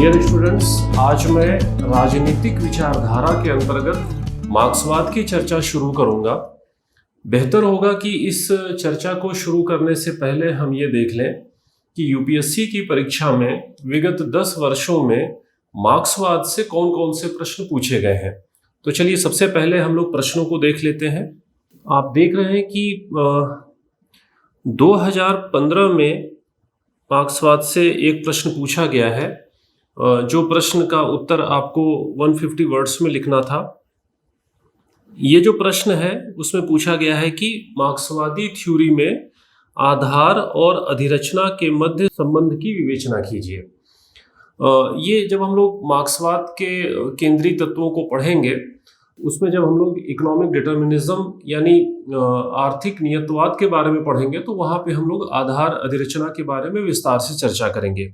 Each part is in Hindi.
डियर स्टूडेंट्स, आज मैं राजनीतिक विचारधारा के अंतर्गत मार्क्सवाद की चर्चा शुरू करूंगा। बेहतर होगा कि इस चर्चा को शुरू करने से पहले हम ये देख लें कि यूपीएससी की परीक्षा में विगत 10 वर्षों में मार्क्सवाद से कौन कौन से प्रश्न पूछे गए हैं। तो चलिए सबसे पहले हम लोग प्रश्नों को देख लेते हैं। आप देख रहे हैं कि 2015 में मार्क्सवाद से एक प्रश्न पूछा गया है, जो प्रश्न का उत्तर आपको 150 वर्ड्स में लिखना था। ये जो प्रश्न है उसमें पूछा गया है कि मार्क्सवादी थ्योरी में आधार और अधिरचना के मध्य संबंध की विवेचना कीजिए। ये जब हम लोग मार्क्सवाद के केंद्रीय तत्वों को पढ़ेंगे, उसमें जब हम लोग इकोनॉमिक डिटर्मिनिज्म यानी आर्थिक नियतवाद के बारे में पढ़ेंगे, तो वहाँ पे हम लोग आधार अधिरचना के बारे में विस्तार से चर्चा करेंगे।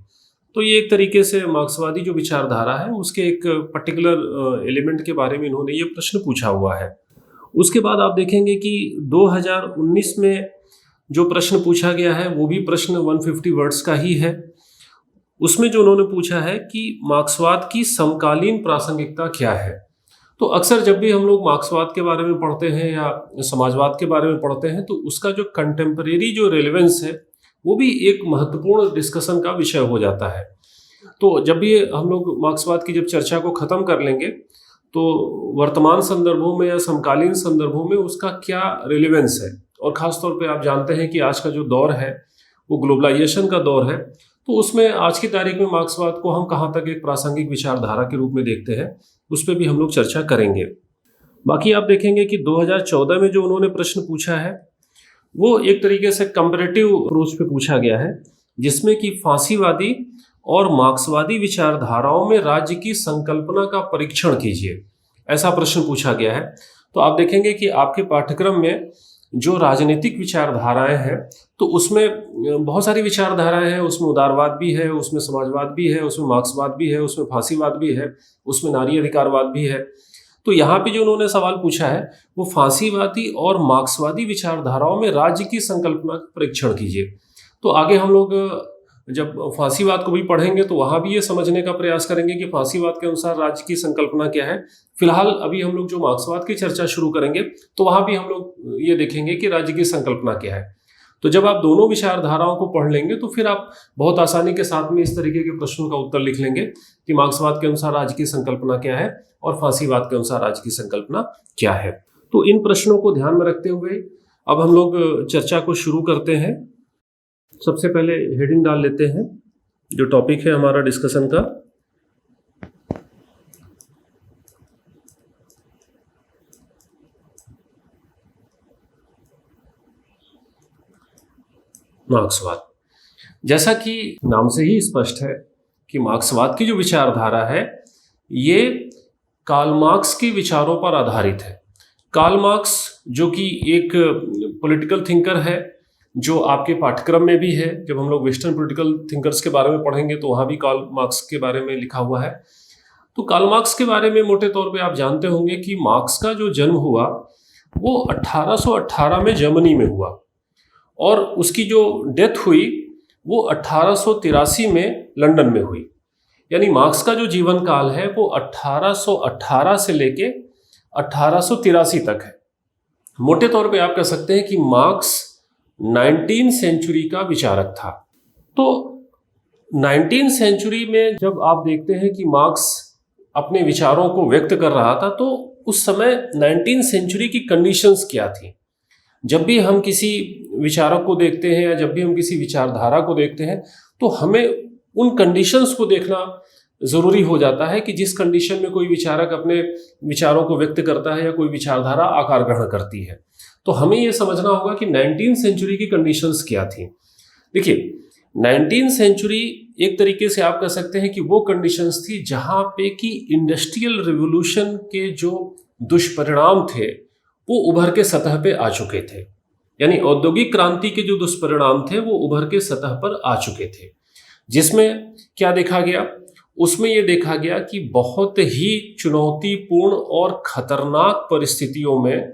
तो ये एक तरीके से मार्क्सवादी जो विचारधारा है उसके एक पर्टिकुलर एलिमेंट के बारे में इन्होंने ये प्रश्न पूछा हुआ है। उसके बाद आप देखेंगे कि 2019 में जो प्रश्न पूछा गया है वो भी प्रश्न 150 वर्ड्स का ही है। उसमें जो उन्होंने पूछा है कि मार्क्सवाद की समकालीन प्रासंगिकता क्या है। तो अक्सर जब भी हम लोग मार्क्सवाद के बारे में पढ़ते हैं या समाजवाद के बारे में पढ़ते हैं, तो उसका जो कंटेम्परेरी जो रेलेवेंस है वो भी एक महत्वपूर्ण डिस्कशन का विषय हो जाता है। तो जब भी हम लोग मार्क्सवाद की जब चर्चा को ख़त्म कर लेंगे, तो वर्तमान संदर्भों में या समकालीन संदर्भों में उसका क्या रेलेवेंस है, और ख़ास तौर पे आप जानते हैं कि आज का जो दौर है वो ग्लोबलाइजेशन का दौर है, तो उसमें आज की तारीख में मार्क्सवाद को हम कहाँ तक एक प्रासंगिक विचारधारा के रूप में देखते हैं, उस पर भी हम लोग चर्चा करेंगे। बाकी आप देखेंगे कि 2014 में जो उन्होंने प्रश्न पूछा है वो एक तरीके से कंपैरेटिव अप्रोच पे पूछा गया है, जिसमें कि फांसीवादी और मार्क्सवादी विचारधाराओं में राज्य की संकल्पना का परीक्षण कीजिए, ऐसा प्रश्न पूछा गया है। तो आप देखेंगे कि आपके पाठ्यक्रम में जो राजनीतिक विचारधाराएं हैं, तो उसमें बहुत सारी विचारधाराएं हैं। उसमें उदारवाद भी है, उसमें समाजवाद भी है, उसमें मार्क्सवाद भी है, उसमें फांसीवाद भी है, उसमें नारी अधिकारवाद भी है। तो यहाँ पे जो उन्होंने सवाल पूछा है वो फांसीवादी और मार्क्सवादी विचारधाराओं में राज्य की संकल्पना का परीक्षण कीजिए। तो आगे हम लोग जब फांसीवाद को भी पढ़ेंगे तो वहाँ भी ये समझने का प्रयास करेंगे कि फांसीवाद के अनुसार राज्य की संकल्पना क्या है। फिलहाल अभी हम लोग जो मार्क्सवाद की चर्चा शुरू करेंगे तो वहाँ भी हम लोग ये देखेंगे कि राज्य की संकल्पना क्या है। तो जब आप दोनों विचारधाराओं को पढ़ लेंगे तो फिर आप बहुत आसानी के साथ में इस तरीके के प्रश्नों का उत्तर लिख लेंगे कि मार्क्सवाद के अनुसार राज्य की संकल्पना क्या है और फांसीवाद के अनुसार राज्य की संकल्पना क्या है। तो इन प्रश्नों को ध्यान में रखते हुए अब हम लोग चर्चा को शुरू करते हैं। सबसे पहले हेडिंग डाल लेते हैं, जो टॉपिक है हमारा डिस्कशन का। मार्क्सवाद। जैसा कि नाम से ही स्पष्ट है कि मार्क्सवाद की जो विचारधारा है ये कार्ल मार्क्स के विचारों पर आधारित है। कार्ल मार्क्स जो कि एक पॉलिटिकल थिंकर है, जो आपके पाठ्यक्रम में भी है। जब हम लोग वेस्टर्न पॉलिटिकल थिंकर्स के बारे में पढ़ेंगे तो वहाँ भी कार्ल मार्क्स के बारे में लिखा हुआ है। तो कार्ल मार्क्स के बारे में मोटे तौर पे आप जानते होंगे कि मार्क्स का जो जन्म हुआ वो 1818 में जर्मनी में हुआ, और उसकी जो डेथ हुई वो 1883 में लंदन में हुई। यानी मार्क्स का जो जीवन काल है वो 1818 से लेके 1883 तक है। मोटे तौर पे आप कह सकते हैं कि मार्क्स 19वीं सेंचुरी का विचारक था। तो 19वीं सेंचुरी में जब आप देखते हैं कि मार्क्स अपने विचारों को व्यक्त कर रहा था, तो उस समय 19वीं सेंचुरी की कंडीशंस क्या थी। जब भी हम किसी विचारक को देखते हैं या जब भी हम किसी विचारधारा को देखते हैं, तो हमें उन कंडीशंस को देखना ज़रूरी हो जाता है कि जिस कंडीशन में कोई विचारक अपने विचारों को व्यक्त करता है या कोई विचारधारा आकार ग्रहण करती है। तो हमें ये समझना होगा कि 19वीं सेंचुरी की कंडीशंस क्या थी। देखिए, 19वीं सेंचुरी एक तरीके से आप कह सकते हैं कि वो कंडीशंस थी जहाँ पे कि इंडस्ट्रियल रिवोल्यूशन के जो दुष्परिणाम थे वो उभर के सतह पे आ चुके थे। यानी औद्योगिक क्रांति के जो दुष्परिणाम थे वो उभर के सतह पर आ चुके थे, जिसमें क्या देखा गया, उसमें ये देखा गया कि बहुत ही चुनौतीपूर्ण और खतरनाक परिस्थितियों में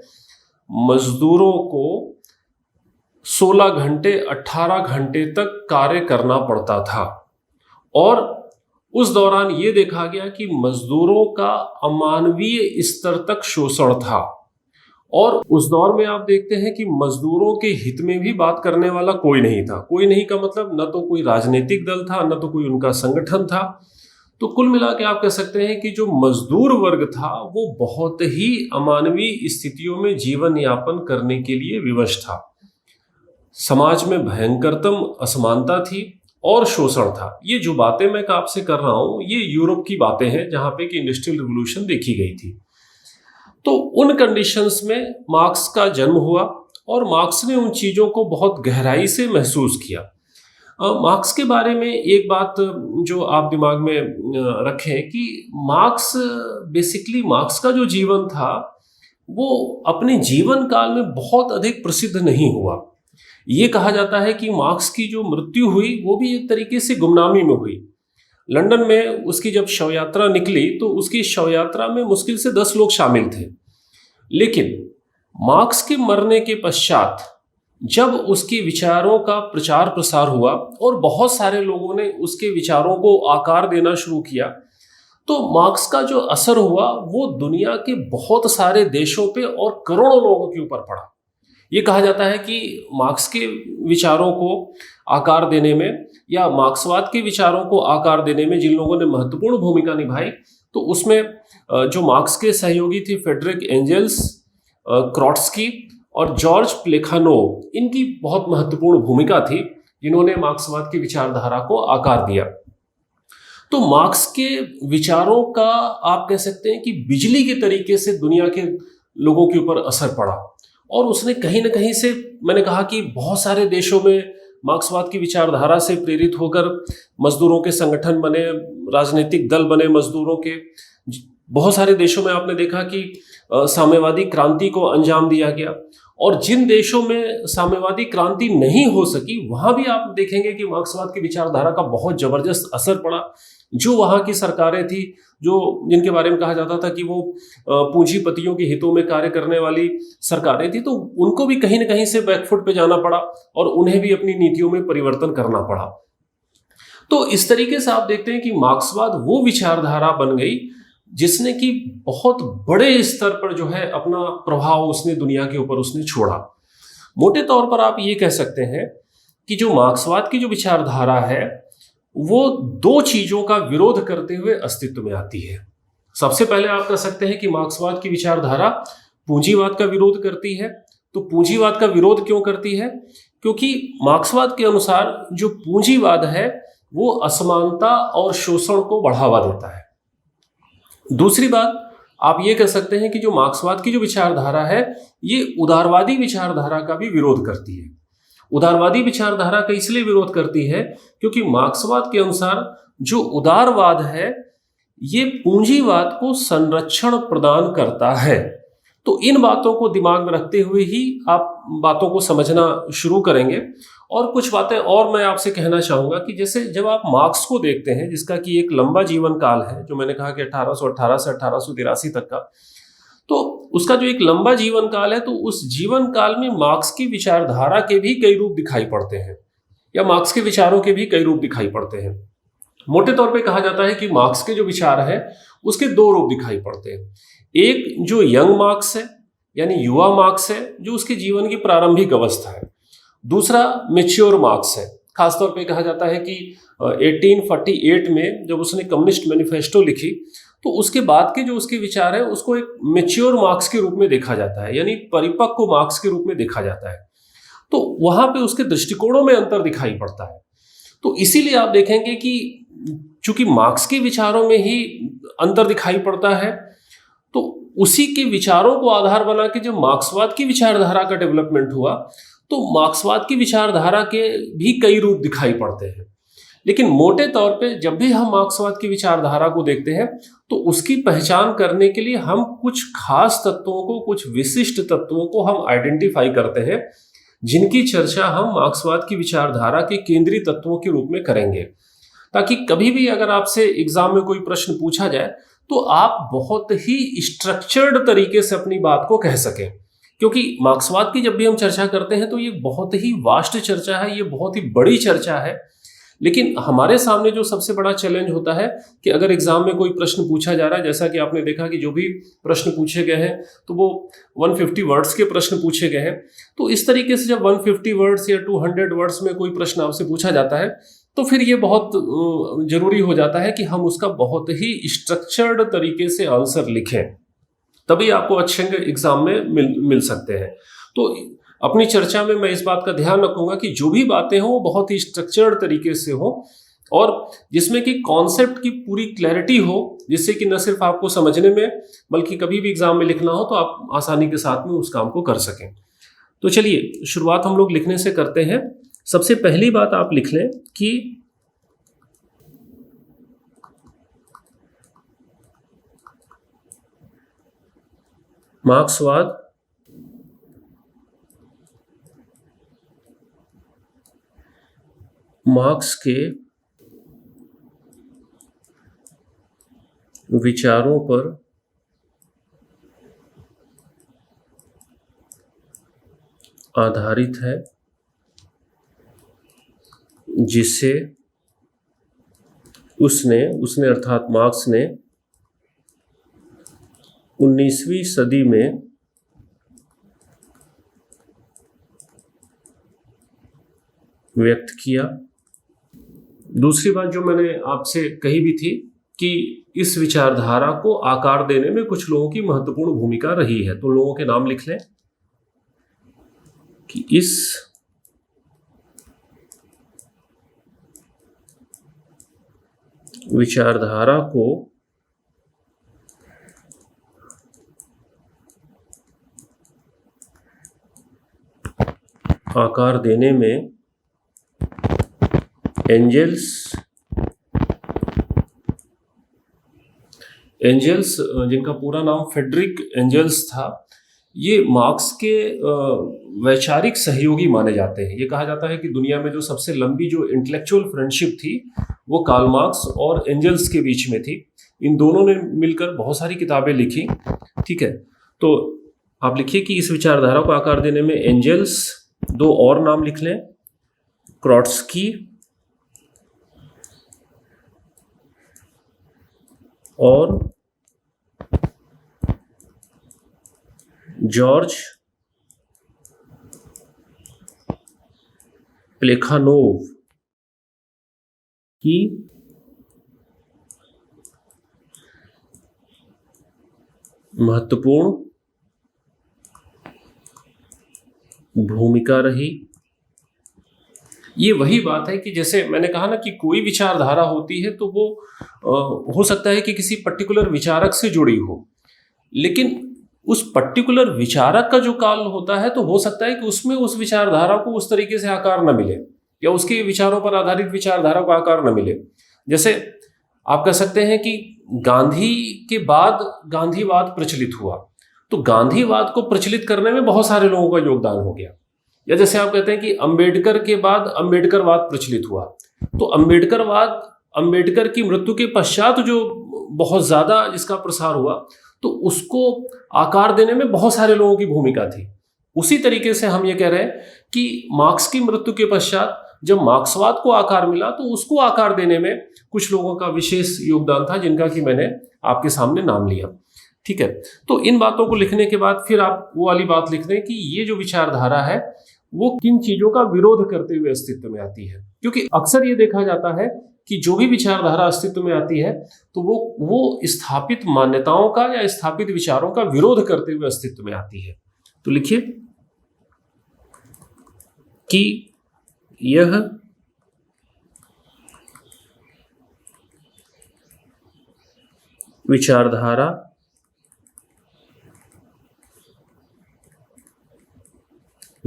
मजदूरों को 16 घंटे 18 घंटे तक कार्य करना पड़ता था, और उस दौरान ये देखा गया कि मजदूरों का अमानवीय स्तर तक शोषण था। और उस दौर में आप देखते हैं कि मजदूरों के हित में भी बात करने वाला कोई नहीं था। कोई नहीं का मतलब न तो कोई राजनीतिक दल था, न तो कोई उनका संगठन था। तो कुल मिला के आप कह सकते हैं कि जो मजदूर वर्ग था वो बहुत ही अमानवीय स्थितियों में जीवन यापन करने के लिए विवश था। समाज में भयंकरतम असमानता थी और शोषण था। ये जो बातें मैं आपसे कर रहा हूं ये यूरोप की बातें हैं जहां पे कि इंडस्ट्रियल रिवॉल्यूशन देखी गई थी। तो उन कंडीशंस में मार्क्स का जन्म हुआ और मार्क्स ने उन चीज़ों को बहुत गहराई से महसूस किया। मार्क्स के बारे में एक बात जो आप दिमाग में रखें कि मार्क्स बेसिकली मार्क्स का जो जीवन था वो अपने जीवन काल में बहुत अधिक प्रसिद्ध नहीं हुआ। ये कहा जाता है कि मार्क्स की जो मृत्यु हुई वो भी एक तरीके से गुमनामी में हुई। लंदन में उसकी जब शव यात्रा निकली तो उसकी शव यात्रा में मुश्किल से 10 लोग शामिल थे। लेकिन मार्क्स के मरने के पश्चात जब उसके विचारों का प्रचार प्रसार हुआ और बहुत सारे लोगों ने उसके विचारों को आकार देना शुरू किया तो मार्क्स का जो असर हुआ वो दुनिया के बहुत सारे देशों पे और करोड़ों लोगों के ऊपर पड़ा। ये कहा जाता है कि मार्क्स के विचारों को आकार देने में या मार्क्सवाद के विचारों को आकार देने में जिन लोगों ने महत्वपूर्ण भूमिका निभाई तो उसमें जो मार्क्स के सहयोगी थे फ्रेडरिक एंजेल्स, क्रोट्स्की और जॉर्ज प्लेखानोव, इनकी बहुत महत्वपूर्ण भूमिका थी जिन्होंने मार्क्सवाद की विचारधारा को आकार दिया। तो मार्क्स के विचारों का आप कह सकते हैं कि बिजली के तरीके से दुनिया के लोगों के ऊपर असर पड़ा और उसने कहीं ना कहीं से, मैंने कहा कि बहुत सारे देशों में मार्क्सवाद की विचारधारा से प्रेरित होकर मजदूरों के संगठन बने, राजनीतिक दल बने मजदूरों के। बहुत सारे देशों में आपने देखा कि साम्यवादी क्रांति को अंजाम दिया गया और जिन देशों में साम्यवादी क्रांति नहीं हो सकी वहां भी आप देखेंगे कि मार्क्सवाद की विचारधारा का बहुत जबरदस्त असर पड़ा। जो वहां की सरकारें थी जो जिनके बारे में कहा जाता था कि वो पूंजीपतियों के हितों में कार्य करने वाली सरकारें थी, तो उनको भी कहीं ना कहीं से बैकफुट पे जाना पड़ा और उन्हें भी अपनी नीतियों में परिवर्तन करना पड़ा। तो इस तरीके से आप देखते हैं कि मार्क्सवाद वो विचारधारा बन गई जिसने कि बहुत बड़े स्तर पर जो है अपना प्रभाव उसने दुनिया के ऊपर उसने छोड़ा। मोटे तौर पर आप ये कह सकते हैं कि जो मार्क्सवाद की जो विचारधारा है वो दो चीजों का विरोध करते हुए अस्तित्व में आती है। सबसे पहले आप कह सकते हैं कि मार्क्सवाद की विचारधारा पूंजीवाद का विरोध करती है। तो पूंजीवाद का विरोध क्यों करती है? क्योंकि मार्क्सवाद के अनुसार जो पूंजीवाद है वो असमानता और शोषण को बढ़ावा देता है। दूसरी बात आप ये कह सकते हैं कि जो मार्क्सवाद की जो विचारधारा है ये उदारवादी विचारधारा का भी विरोध करती है। उदारवादी विचारधारा का इसलिए विरोध करती है क्योंकि मार्क्सवाद के अनुसार जो उदारवाद है ये पूंजीवाद को संरक्षण प्रदान करता है। तो इन बातों को दिमाग में रखते हुए ही आप बातों को समझना शुरू करेंगे। और कुछ बातें और मैं आपसे कहना चाहूंगा कि जैसे जब आप मार्क्स को देखते हैं जिसका कि एक लंबा जीवन काल है, जो मैंने कहा कि 1818 से 1883 तक का, तो उसका जो एक लंबा जीवन काल है तो उस जीवन काल में मार्क्स की विचारधारा के भी कई रूप दिखाई पड़ते हैं या मार्क्स के विचारों के भी कई रूप दिखाई पड़ते हैं। मोटे तौर पे कहा जाता है कि मार्क्स के जो विचार है उसके दो रूप दिखाई पड़ते हैं। एक जो यंग मार्क्स है यानी युवा मार्क्स है जो उसके जीवन की प्रारंभिक अवस्था है। दूसरा मैच्योर मार्क्स है। खासतौर पे कहा जाता है कि 1848 में जब उसने कम्युनिस्ट मैनिफेस्टो लिखी तो उसके बाद के जो उसके विचार है उसको एक मैच्योर मार्क्स के रूप में देखा जाता है, यानी परिपक्व मार्क्स के रूप में देखा जाता है। तो वहां पे उसके दृष्टिकोणों में अंतर दिखाई पड़ता है। तो इसीलिए आप देखेंगे कि चूंकि मार्क्स के विचारों में ही अंतर दिखाई पड़ता है तो उसी के विचारों को आधार बना के जब मार्क्सवाद की विचारधारा का डेवलपमेंट हुआ तो मार्क्सवाद की विचारधारा के भी कई रूप दिखाई पड़ते हैं। लेकिन मोटे तौर पे जब भी हम मार्क्सवाद की विचारधारा को देखते हैं तो उसकी पहचान करने के लिए हम कुछ खास तत्वों को, कुछ विशिष्ट तत्वों को हम आइडेंटिफाई करते हैं जिनकी चर्चा हम मार्क्सवाद की विचारधारा के केंद्रीय तत्वों के रूप में करेंगे, ताकि कभी भी अगर आपसे एग्जाम में कोई प्रश्न पूछा जाए तो आप बहुत ही स्ट्रक्चर्ड तरीके से अपनी बात को कह सकें। क्योंकि मार्क्सवाद की जब भी हम चर्चा करते हैं तो ये बहुत ही वास्ट चर्चा है, ये बहुत ही बड़ी चर्चा है लेकिन हमारे सामने जो सबसे बड़ा चैलेंज होता है कि अगर एग्जाम में कोई प्रश्न पूछा जा रहा है, जैसा कि आपने देखा कि जो भी प्रश्न पूछे गए हैं तो वो 150 वर्ड्स के प्रश्न पूछे गए हैं। तो इस तरीके से जब 150 वर्ड्स या 200 वर्ड्स में कोई प्रश्न आपसे पूछा जाता है तो फिर ये बहुत जरूरी हो जाता है कि हम उसका बहुत ही स्ट्रक्चर्ड तरीके से आंसर लिखें, तभी आपको अच्छे एग्जाम में मिल सकते हैं। तो अपनी चर्चा में मैं इस बात का ध्यान रखूंगा कि जो भी बातें हों वो बहुत ही स्ट्रक्चर्ड तरीके से हो और जिसमें कि कॉन्सेप्ट की पूरी क्लैरिटी हो, जिससे कि न सिर्फ आपको समझने में बल्कि कभी भी एग्जाम में लिखना हो तो आप आसानी के साथ में उस काम को कर सकें। तो चलिए शुरुआत हम लोग लिखने से करते हैं। सबसे पहली बात आप लिख लें कि मार्क्सवाद मार्क्स के विचारों पर आधारित है, जिससे उसने अर्थात मार्क्स ने 19वीं सदी में व्यक्त किया। दूसरी बात जो मैंने आपसे कही भी थी कि इस विचारधारा को आकार देने में कुछ लोगों की महत्वपूर्ण भूमिका रही है, तो लोगों के नाम लिख लें कि इस विचारधारा को आकार देने में एंजेल्स, जिनका पूरा नाम फ्रेडरिक एंजेल्स था, ये मार्क्स के वैचारिक सहयोगी माने जाते हैं। ये कहा जाता है कि दुनिया में जो सबसे लंबी जो इंटेलेक्चुअल फ्रेंडशिप थी वो कार्ल मार्क्स और एंजेल्स के बीच में थी। इन दोनों ने मिलकर बहुत सारी किताबें लिखी। ठीक है, तो आप लिखिए कि इस विचारधारा को आकार देने में एंजेल्स, दो और नाम लिख लें, ट्रॉट्स्की और जॉर्ज प्लेखानोव की महत्वपूर्ण भूमिका रही। ये वही बात है कि जैसे मैंने कहा ना कि कोई विचारधारा होती है तो वो हो सकता है कि किसी पर्टिकुलर विचारक से जुड़ी हो, लेकिन उस पर्टिकुलर विचारक का जो काल होता है तो हो सकता है कि उसमें उस विचारधारा को उस तरीके से आकार न मिले या उसके विचारों पर आधारित विचारधारा को आकार न मिले। जैसे आप कह सकते हैं कि गांधी के बाद गांधीवाद प्रचलित हुआ, तो गांधीवाद को प्रचलित करने में बहुत सारे लोगों का योगदान हो गया। या जैसे आप कहते हैं कि अंबेडकर के बाद अंबेडकरवाद प्रचलित हुआ, तो अंबेडकर की मृत्यु के पश्चात जो बहुत ज्यादा जिसका प्रसार हुआ तो उसको आकार देने में बहुत सारे लोगों की भूमिका थी। उसी तरीके से हम ये कह रहे हैं कि मार्क्स की मृत्यु के पश्चात जब मार्क्सवाद को आकार मिला तो उसको आकार देने में कुछ लोगों का विशेष योगदान था, जिनका कि मैंने आपके सामने नाम लिया। ठीक है, तो इन बातों को लिखने के बाद फिर आप वो वाली बात लिख दें कि ये जो विचारधारा है वो किन चीजों का विरोध करते हुए अस्तित्व में आती है, क्योंकि अक्सर ये देखा जाता है कि जो भी विचारधारा अस्तित्व में आती है तो वो स्थापित मान्यताओं का या स्थापित विचारों का विरोध करते हुए अस्तित्व में आती है। तो लिखिए कि यह विचारधारा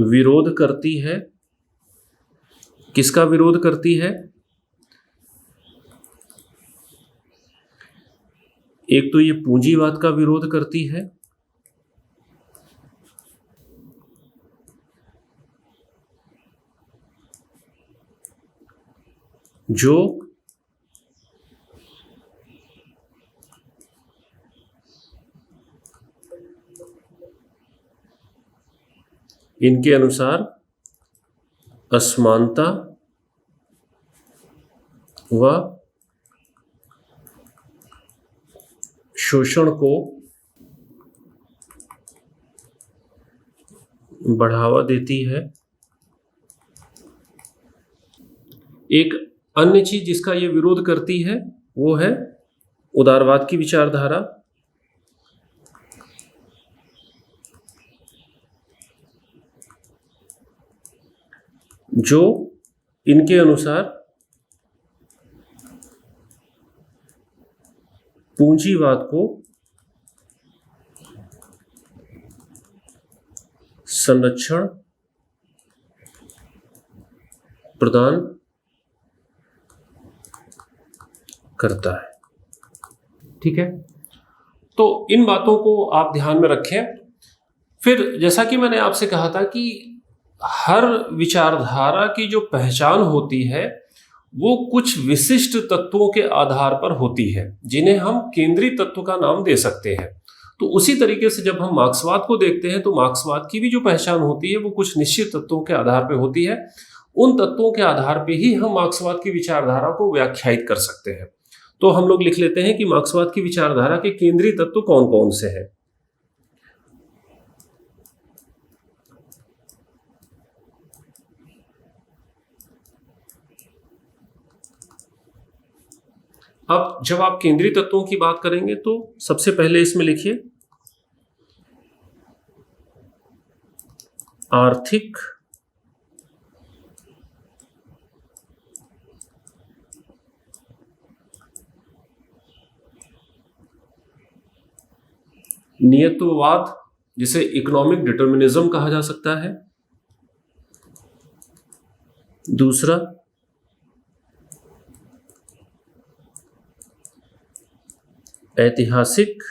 विरोध करती है। किसका विरोध करती है? एक तो ये पूंजीवाद का विरोध करती है, जो इनके अनुसार असमानता वह शोषण को बढ़ावा देती है। एक अन्य चीज जिसका ये विरोध करती है वो है उदारवाद की विचारधारा, जो इनके अनुसार पूंजीवाद को संरक्षण प्रदान करता है। ठीक है, तो इन बातों को आप ध्यान में रखें। फिर जैसा कि मैंने आपसे कहा था कि हर विचारधारा की जो पहचान होती है वो कुछ विशिष्ट तत्वों के आधार पर होती है, जिन्हें हम केंद्रीय तत्व का नाम दे सकते हैं। तो उसी तरीके से जब हम मार्क्सवाद को देखते हैं तो मार्क्सवाद की भी जो पहचान होती है वो कुछ निश्चित तत्वों के आधार पर होती है। उन तत्वों के आधार पर ही हम मार्क्सवाद की विचारधारा को व्याख्यायित कर सकते हैं। तो हम लोग लिख लेते हैं कि मार्क्सवाद की विचारधारा के केंद्रीय तत्व कौन कौन से हैं। अब जब आप केंद्रीय तत्वों की बात करेंगे तो सबसे पहले इसमें लिखिए आर्थिक नियतवाद, जिसे इकोनॉमिक डिटर्मिनिज्म कहा जा सकता है। दूसरा ऐतिहासिक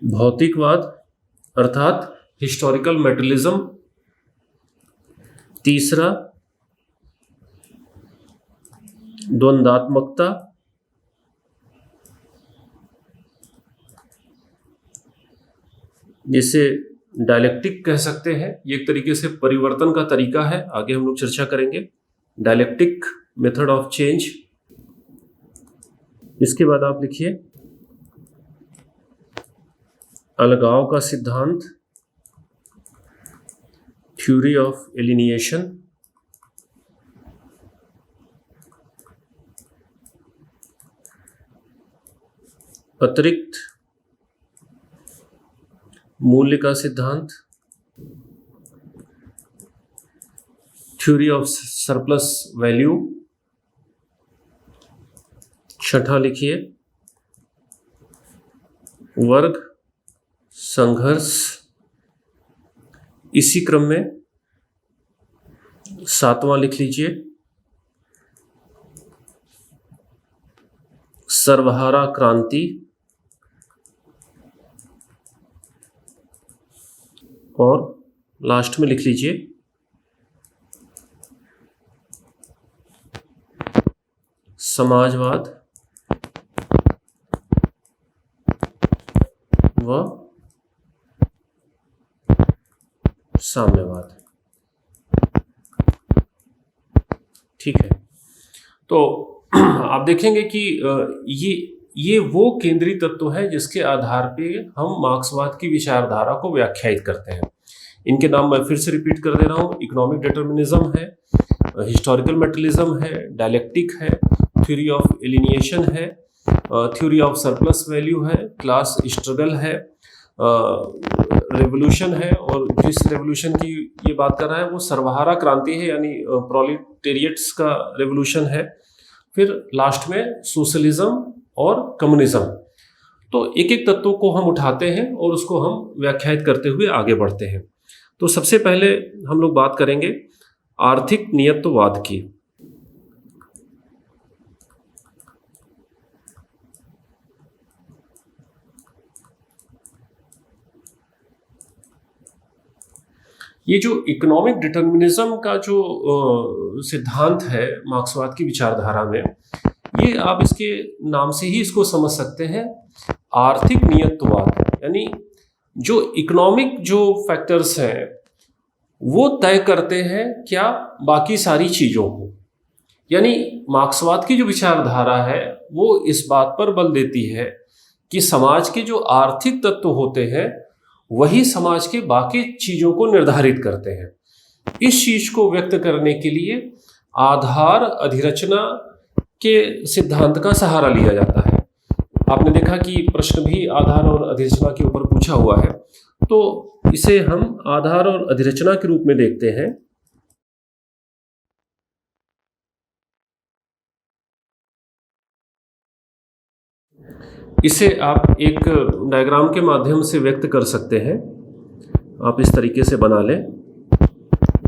भौतिकवाद अर्थात हिस्टोरिकल मेटेरियलिज्म। तीसरा द्वंद्वात्मकता, जिसे डायलेक्टिक कह सकते हैं। ये एक तरीके से परिवर्तन का तरीका है, आगे हम लोग चर्चा करेंगे। Dialectic method of change. इसके बाद आप लिखिए अलगाव का सिद्धांत, थ्योरी ऑफ एलिनिएशन। अतिरिक्त मूल्य का सिद्धांत, थ्योरी ऑफ सरप्लस वैल्यू। छठा लिखिए वर्ग संघर्ष। इसी क्रम में सातवां लिख लीजिए सर्वहारा क्रांति। और लास्ट में लिख लीजिए समाजवाद व साम्यवाद। ठीक है, तो आप देखेंगे कि ये वो केंद्रीय तत्व है जिसके आधार पे हम मार्क्सवाद की विचारधारा को व्याख्यायित करते हैं। इनके नाम मैं फिर से रिपीट कर दे रहा हूँ। इकोनॉमिक डिटर्मिनिज्म है, हिस्टोरिकल मेटेरियलिज्म है, डायलेक्टिक है, थ्योरी ऑफ एलिनिएशन है, थ्योरी ऑफ सरप्लस वैल्यू है, क्लास स्ट्रगल है, रेवोल्यूशन है, और जिस रेवोल्यूशन की ये बात कर रहा है वो सर्वहारा क्रांति है, यानी प्रोलेटेरिएट्स का रेवोल्यूशन है। फिर लास्ट में सोशलिज्म और कम्युनिज्म। तो एक एक तत्वों को हम उठाते हैं और उसको हम व्याख्यायित करते हुए आगे बढ़ते हैं। तो सबसे पहले हम लोग बात करेंगे आर्थिक नियतवाद की। ये जो इकोनॉमिक डिटर्मिनिज्म का जो सिद्धांत है मार्क्सवाद की विचारधारा में, ये आप इसके नाम से ही इसको समझ सकते हैं आर्थिक नियतवाद। यानी जो इकोनॉमिक जो फैक्टर्स हैं वो तय करते हैं क्या बाकी सारी चीजों को। यानी मार्क्सवाद की जो विचारधारा है वो इस बात पर बल देती है कि समाज के जो आर्थिक तत्व होते हैं वही समाज के बाकी चीजों को निर्धारित करते हैं। इस चीज को व्यक्त करने के लिए आधार अधिरचना के सिद्धांत का सहारा लिया जाता है। आपने देखा कि प्रश्न भी आधार और अधिरचना के ऊपर पूछा हुआ है, तो इसे हम आधार और अधिरचना के रूप में देखते हैं। इसे आप एक डायग्राम के माध्यम से व्यक्त कर सकते हैं। आप इस तरीके से बना लें,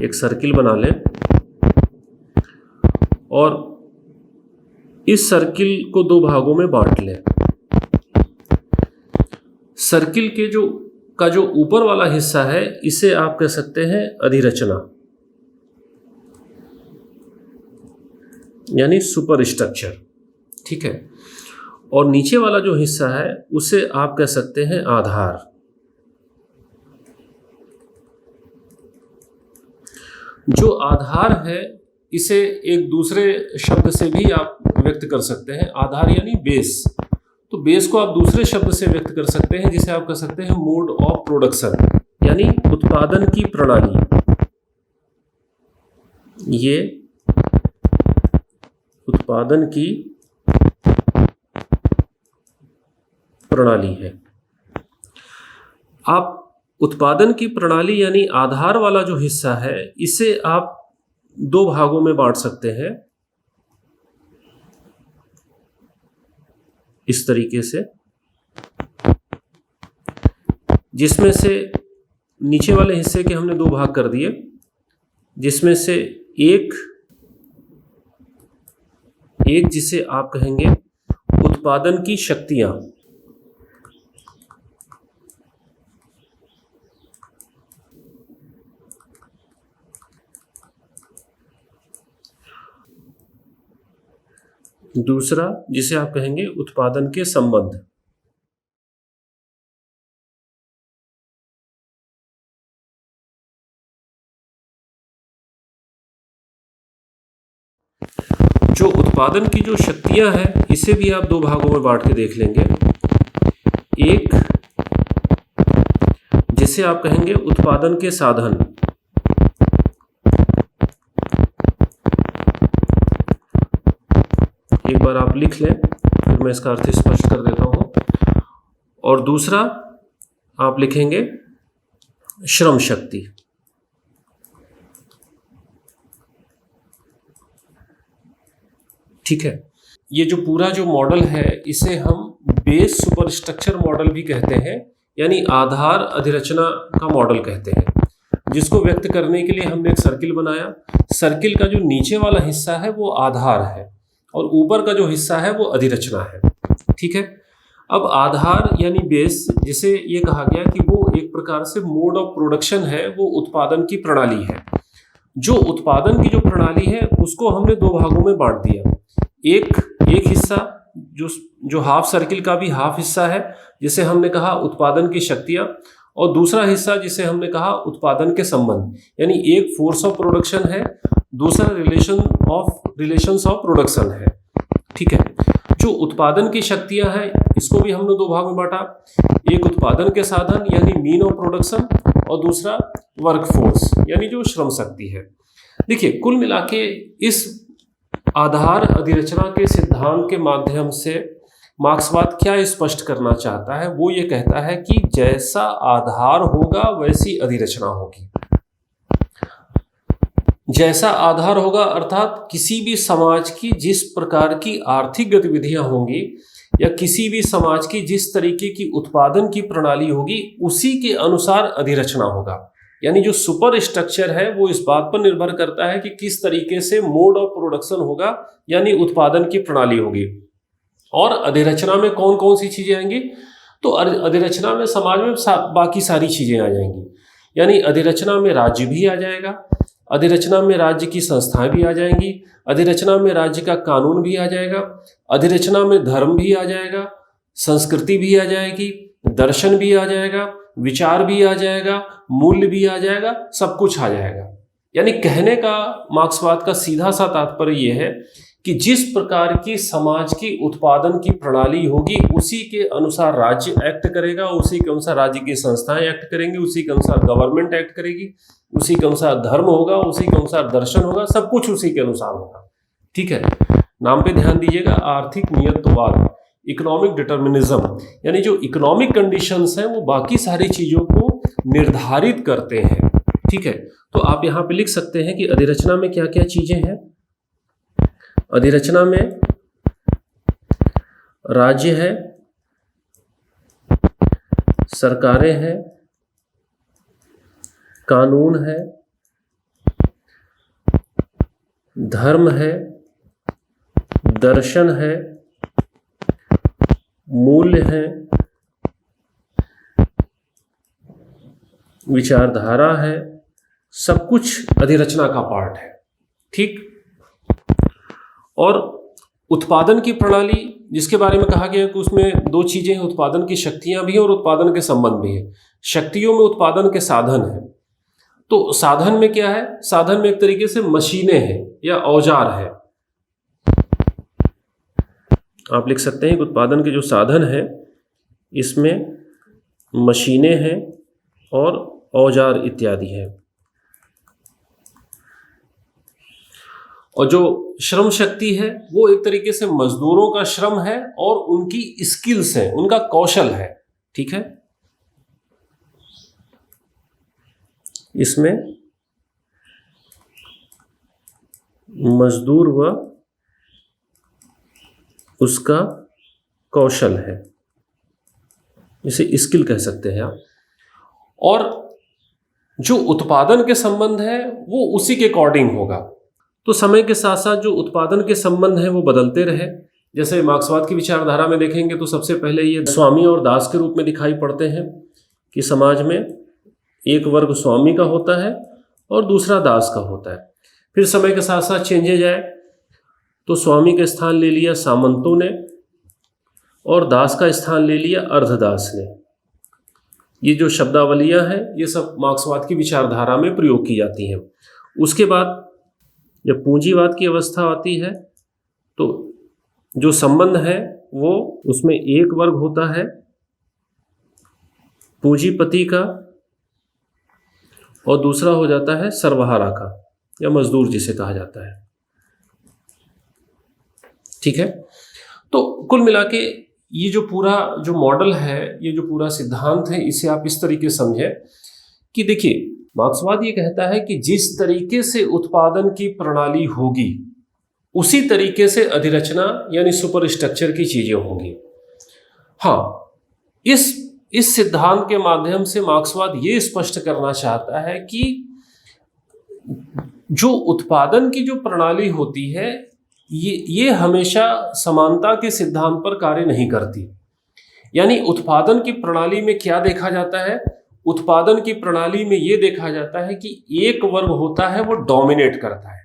एक सर्किल बना लें और इस सर्किल को दो भागों में बांट लें। सर्किल के जो ऊपर वाला हिस्सा है इसे आप कह सकते हैं अधिरचना, यानी सुपर स्ट्रक्चर, ठीक है। और नीचे वाला जो हिस्सा है उसे आप कह सकते हैं आधार। जो आधार है इसे एक दूसरे शब्द से भी आप व्यक्त कर सकते हैं, आधार यानी बेस। तो बेस को आप दूसरे शब्द से व्यक्त कर सकते हैं जिसे आप कह सकते हैं मोड ऑफ प्रोडक्शन, यानी उत्पादन की प्रणाली। ये उत्पादन की प्रणाली है। आप उत्पादन की प्रणाली यानी आधार वाला जो हिस्सा है इसे आप दो भागों में बांट सकते हैं, इस तरीके से, जिसमें से नीचे वाले हिस्से के हमने दो भाग कर दिए, जिसमें से एक जिसे आप कहेंगे उत्पादन की शक्तियां, दूसरा जिसे आप कहेंगे उत्पादन के संबंध। जो उत्पादन की जो शक्तियां हैं इसे भी आप दो भागों में बांट के देख लेंगे। एक जिसे आप कहेंगे उत्पादन के साधन, एक बार आप लिख लें फिर मैं इसका अर्थ स्पष्ट कर देता हूं। और दूसरा आप लिखेंगे श्रम शक्ति। ठीक है, ये जो पूरा जो मॉडल है इसे हम बेस सुपरस्ट्रक्चर मॉडल भी कहते हैं, यानी आधार अधिरचना का मॉडल कहते हैं, जिसको व्यक्त करने के लिए हमने एक सर्किल बनाया। सर्किल का जो नीचे वाला हिस्सा है वो आधार है और ऊपर का जो हिस्सा है वो अधिरचना है। ठीक है, अब आधार यानी बेस, जिसे ये कहा गया कि वो एक प्रकार से मोड ऑफ प्रोडक्शन है, वो उत्पादन की प्रणाली है। जो उत्पादन की जो प्रणाली है उसको हमने दो भागों में बांट दिया। एक हिस्सा जो हाफ सर्किल का भी हाफ हिस्सा है, जिसे हमने कहा उत्पादन की शक्तियां, और दूसरा हिस्सा जिसे हमने कहा उत्पादन के संबंध, यानी एक फोर्स ऑफ प्रोडक्शन है, दूसरा रिलेशंस ऑफ प्रोडक्शन है। ठीक है, जो उत्पादन की शक्तियां हैं इसको भी हमने दो भाग में बांटा। एक उत्पादन के साधन यानी मीन ऑफ प्रोडक्शन, और दूसरा वर्कफोर्स यानी जो श्रम शक्ति है। देखिए, कुल मिला के इस आधार अधिरचना के सिद्धांत के माध्यम से मार्क्सवाद क्या स्पष्ट करना चाहता है, वो ये कहता है कि जैसा आधार होगा वैसी अधिरचना होगी। जैसा आधार होगा अर्थात किसी भी समाज की जिस प्रकार की आर्थिक गतिविधियां होंगी या किसी भी समाज की जिस तरीके की उत्पादन की प्रणाली होगी उसी के अनुसार अधिरचना होगा। यानी जो सुपर स्ट्रक्चर है वो इस बात पर निर्भर करता है कि किस तरीके से मोड ऑफ प्रोडक्शन होगा, यानी उत्पादन की प्रणाली होगी। और अधिरचना में कौन कौन सी चीजें आएंगी, तो अधिरचना में समाज में बाकी सारी चीजें आ जाएंगी। यानी अधिरचना में राज्य भी आ जाएगा, अधिरचना में राज्य की संस्थाएं भी आ जाएंगी, अधिरचना में राज्य का कानून भी आ जाएगा, अधिरचना में धर्म भी आ जाएगा, संस्कृति भी आ जाएगी, दर्शन भी आ जाएगा, विचार भी आ जाएगा, मूल्य भी आ जाएगा, सब कुछ आ जाएगा। यानी कहने का मार्क्सवाद का सीधा सा तात्पर्य यह है कि जिस प्रकार की समाज की उत्पादन की प्रणाली होगी उसी के अनुसार राज्य एक्ट करेगा, उसी के अनुसार राज्य की संस्थाएं एक्ट करेंगी, उसी के अनुसार गवर्नमेंट एक्ट करेगी, उसी के अनुसार धर्म होगा, उसी के अनुसार दर्शन होगा, सब कुछ उसी के अनुसार होगा। ठीक है, नाम पे ध्यान दीजिएगा, आर्थिक नियतवाद, इकोनॉमिक डिटर्मिनिज्म, यानी जो इकोनॉमिक कंडीशंस हैं वो बाकी सारी चीजों को निर्धारित करते हैं। ठीक है, तो आप यहां पे लिख सकते हैं कि अधिरचना में क्या क्या चीजें हैं। अधिरचना में राज्य है, सरकारें हैं, कानून है, धर्म है, दर्शन है, मूल्य है, विचारधारा है, सब कुछ अधिरचना का पार्ट है। ठीक, और उत्पादन की प्रणाली जिसके बारे में कहा गया कि उसमें दो चीजें हैं, उत्पादन की शक्तियां भी हैं और उत्पादन के संबंध भी है। शक्तियों में उत्पादन के साधन हैं, तो साधन में क्या है, साधन में एक तरीके से मशीनें हैं या औजार है। आप लिख सकते हैं कि उत्पादन के जो साधन है इसमें मशीनें हैं और औजार इत्यादि है। और जो श्रम शक्ति है वो एक तरीके से मजदूरों का श्रम है और उनकी स्किल्स है, उनका कौशल है। ठीक है, इसमें मजदूर व उसका कौशल है, इसे स्किल कह सकते हैं आप। और जो उत्पादन के संबंध है वो उसी के अकॉर्डिंग होगा। तो समय के साथ साथ जो उत्पादन के संबंध हैं वो बदलते रहे। जैसे मार्क्सवाद की विचारधारा में देखेंगे तो सबसे पहले ये स्वामी और दास के रूप में दिखाई पड़ते हैं कि समाज में एक वर्ग स्वामी का होता है और दूसरा दास का होता है। फिर समय के साथ साथ चेंजेज आए तो स्वामी का स्थान ले लिया सामंतों ने और दास का स्थान ले लिया अर्धदास ने। ये जो शब्दावलियां हैं ये सब मार्क्सवाद की विचारधारा में प्रयोग की जाती हैं। उसके बाद जब पूंजीवाद की अवस्था आती है तो जो संबंध है वो उसमें एक वर्ग होता है पूंजीपति का और दूसरा हो जाता है सर्वहारा का या मजदूर जिसे कहा जाता है। ठीक है, तो कुल मिला के ये जो पूरा जो मॉडल है, ये जो पूरा सिद्धांत है, इसे आप इस तरीके समझे कि देखिए मार्क्सवाद ये कहता है कि जिस तरीके से उत्पादन की प्रणाली होगी उसी तरीके से अधिरचना यानी सुपर स्ट्रक्चर की चीजें होंगी। हाँ, इस सिद्धांत के माध्यम से मार्क्सवाद ये स्पष्ट करना चाहता है कि जो उत्पादन की जो प्रणाली होती है ये हमेशा समानता के सिद्धांत पर कार्य नहीं करती। यानी उत्पादन की प्रणाली में क्या देखा जाता है, उत्पादन की प्रणाली में यह देखा जाता है कि एक वर्ग होता है वो डोमिनेट करता है,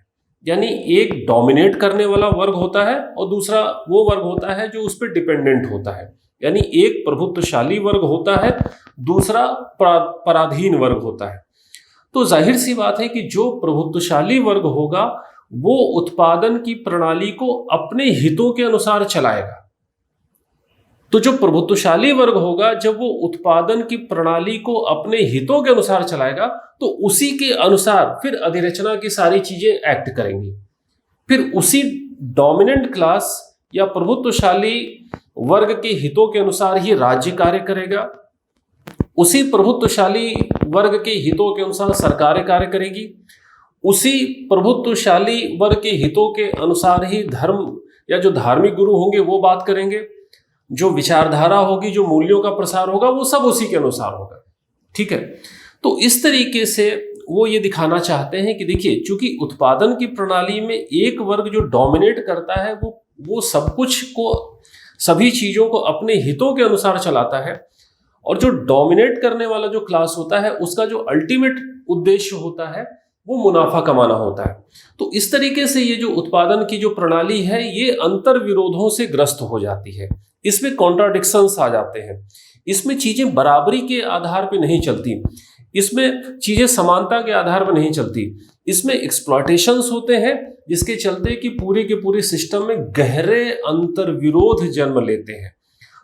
यानी एक डोमिनेट करने वाला वर्ग होता है और दूसरा वो वर्ग होता है जो उस पर डिपेंडेंट होता है। यानी एक प्रभुत्वशाली वर्ग होता है, दूसरा पराधीन वर्ग होता है। तो जाहिर सी बात है कि जो प्रभुत्वशाली वर्ग होगा वो उत्पादन की प्रणाली को अपने हितों के अनुसार चलाएगा। तो जो प्रभुत्वशाली वर्ग होगा जब वो उत्पादन की प्रणाली को अपने हितों के अनुसार चलाएगा तो उसी के अनुसार फिर अधिरचना की सारी चीजें एक्ट करेंगी। फिर उसी डोमिनेंट क्लास या प्रभुत्वशाली वर्ग के हितों के अनुसार ही राज्य कार्य करेगा, उसी प्रभुत्वशाली वर्ग के हितों के अनुसार सरकारें कार्य करेगी, उसी प्रभुत्वशाली वर्ग के हितों के अनुसार ही धर्म या जो धार्मिक गुरु होंगे वो बात करेंगे, जो विचारधारा होगी, जो मूल्यों का प्रसार होगा वो सब उसी के अनुसार होगा। ठीक है, तो इस तरीके से वो ये दिखाना चाहते हैं कि देखिए चूंकि उत्पादन की प्रणाली में एक वर्ग जो डोमिनेट करता है वो सब कुछ को, सभी चीजों को अपने हितों के अनुसार चलाता है, और जो डोमिनेट करने वाला जो क्लास होता है उसका जो अल्टीमेट उद्देश्य होता है वो मुनाफा कमाना होता है। तो इस तरीके से ये जो उत्पादन की जो प्रणाली है ये अंतर विरोधों से ग्रस्त हो जाती है, इसमें कॉन्ट्राडिक्शंस आ जाते हैं। इसमें चीजें बराबरी के आधार पे नहीं चलती, इसमें चीजें समानता के आधार पर नहीं चलती, इसमें एक्सप्लॉयटेशंस होते हैं जिसके चलते कि पूरे के पूरे सिस्टम में गहरे अंतर विरोध जन्म लेते हैं।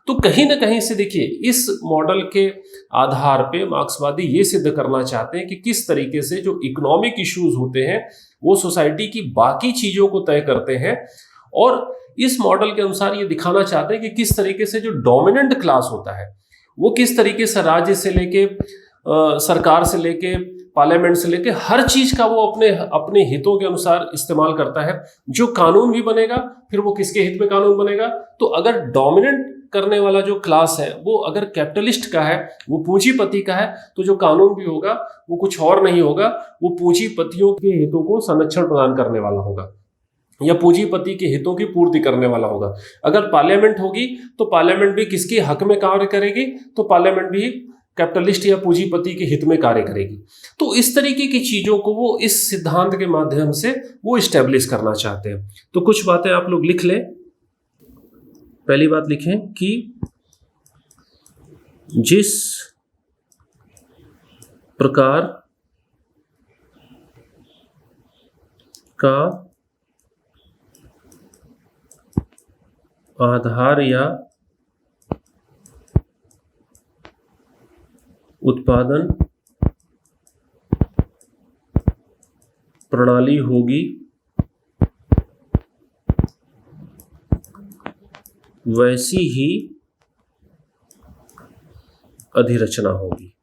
तो कहीं ना कहीं से देखिए, इस मॉडल के आधार पे मार्क्सवादी ये सिद्ध करना चाहते हैं कि किस तरीके से जो इकोनॉमिक इश्यूज होते हैं वो सोसाइटी की बाकी चीजों को तय करते हैं, और इस मॉडल के अनुसार ये दिखाना चाहते हैं कि किस तरीके से जो डोमिनेंट क्लास होता है वो किस तरीके से राज्य से लेके सरकार से लेके पार्लियामेंट से लेके हर चीज का वो अपने अपने हितों के अनुसार इस्तेमाल करता है। जो कानून भी बनेगा फिर वो किसके हित में कानून बनेगा, तो अगर डोमिनेंट करने वाला जो क्लास है वो अगर कैपिटलिस्ट का है, वो पूंजीपति का है, तो जो कानून भी होगा वो कुछ और नहीं होगा, वो पूंजीपतियों के हितों को संरक्षण प्रदान करने वाला होगा या पूंजीपति के हितों की पूर्ति करने वाला होगा। अगर पार्लियामेंट होगी तो पार्लियामेंट भी किसके हक में कार्य करेगी, तो पार्लियामेंट भी कैपिटलिस्ट या पूंजीपति के हित में कार्य करेगी। तो इस तरीके की चीजों को वो इस सिद्धांत के माध्यम से वो इस्टेब्लिश करना चाहते हैं। तो कुछ बातें आप लोग लिख लें। पहली बात लिखें कि जिस प्रकार का आधार या उत्पादन प्रणाली होगी वैसी ही अधिरचना होगी,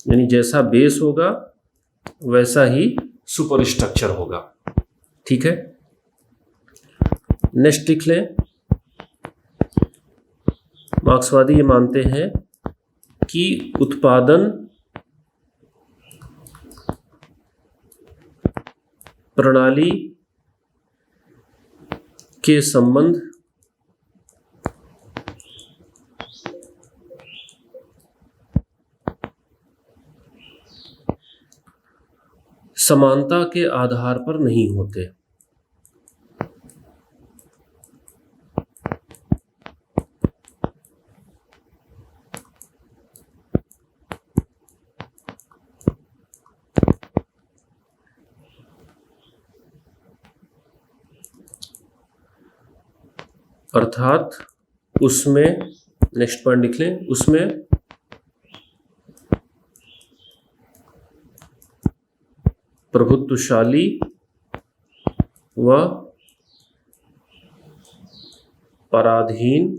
यानी जैसा बेस होगा वैसा ही सुपर स्ट्रक्चर होगा। ठीक है, नेक्स्ट लिख लें। मार्क्सवादी ये मानते हैं कि उत्पादन प्रणाली के संबंध समानता के आधार पर नहीं होते। अर्थात उसमें, नेक्स्ट पॉइंट लिख लें, उसमें प्रभुत्वशाली व पराधीन